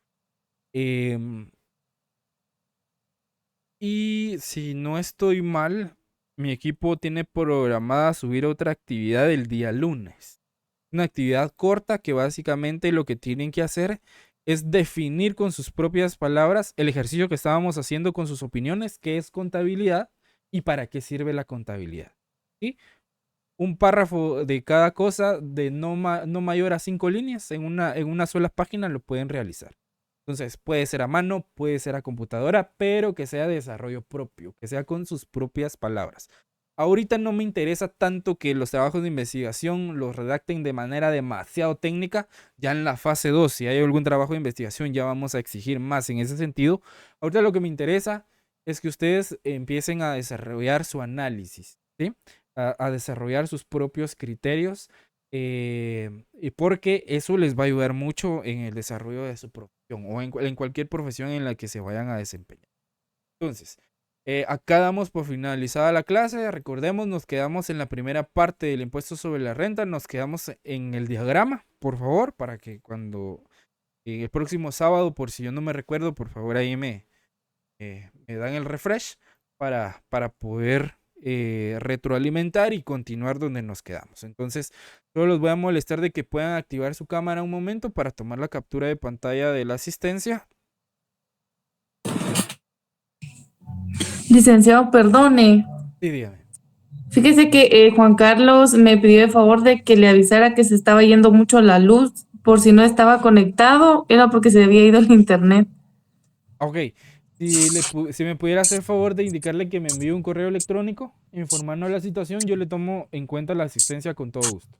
[SPEAKER 1] Y si no estoy mal, mi equipo tiene programada subir otra actividad el día lunes. Una actividad corta que básicamente lo que tienen que hacer es definir con sus propias palabras el ejercicio que estábamos haciendo con sus opiniones, qué es contabilidad y para qué sirve la contabilidad. ¿Sí? Un párrafo de cada cosa de no mayor a 5 líneas en una sola página lo pueden realizar. Entonces puede ser a mano, puede ser a computadora, pero que sea desarrollo propio, que sea con sus propias palabras. Ahorita no me interesa tanto que los trabajos de investigación los redacten de manera demasiado técnica. Ya en la fase 2, si hay algún trabajo de investigación, ya vamos a exigir más en ese sentido. Ahorita lo que me interesa es que ustedes empiecen a desarrollar su análisis, ¿sí? A desarrollar sus propios criterios, y porque eso les va a ayudar mucho en el desarrollo de su profesión o en cualquier profesión en la que se vayan a desempeñar. Entonces, acá damos por finalizada la clase. Recordemos, nos quedamos en la primera parte del impuesto sobre la renta, nos quedamos en el diagrama, por favor, para que cuando el próximo sábado, por si yo no me recuerdo, por favor ahí me dan el refresh para poder retroalimentar y continuar donde nos quedamos. Entonces, solo los voy a molestar de que puedan activar su cámara un momento para tomar la captura de pantalla de la asistencia.
[SPEAKER 13] Licenciado, perdone.
[SPEAKER 1] Sí, dígame.
[SPEAKER 13] Fíjese que Juan Carlos me pidió de favor de que le avisara que se estaba yendo mucho la luz, por si no estaba conectado, era porque se había ido el internet.
[SPEAKER 1] Ok, si me pudiera hacer favor de indicarle que me envíe un correo electrónico informando la situación, yo le tomo en cuenta la asistencia con todo gusto.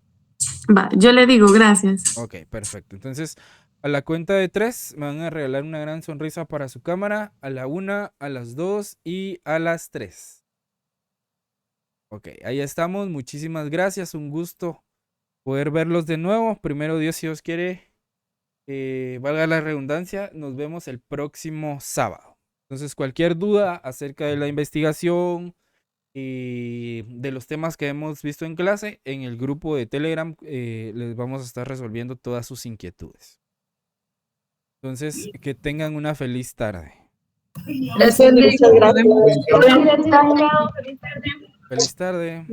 [SPEAKER 13] Va, yo le digo, gracias.
[SPEAKER 1] Ok, perfecto. Entonces, a la cuenta de 3 me van a regalar una gran sonrisa para su cámara, a la 1, a las 2 y a las 3. Ok, ahí estamos. Muchísimas gracias. Un gusto poder verlos de nuevo. Primero Dios, si Dios quiere, valga la redundancia, nos vemos el próximo sábado. Entonces, cualquier duda acerca de la investigación y de los temas que hemos visto en clase, en el grupo de Telegram les vamos a estar resolviendo todas sus inquietudes. Entonces, que tengan una feliz tarde.
[SPEAKER 11] Muchas gracias.
[SPEAKER 2] Feliz tarde.
[SPEAKER 1] Feliz tarde.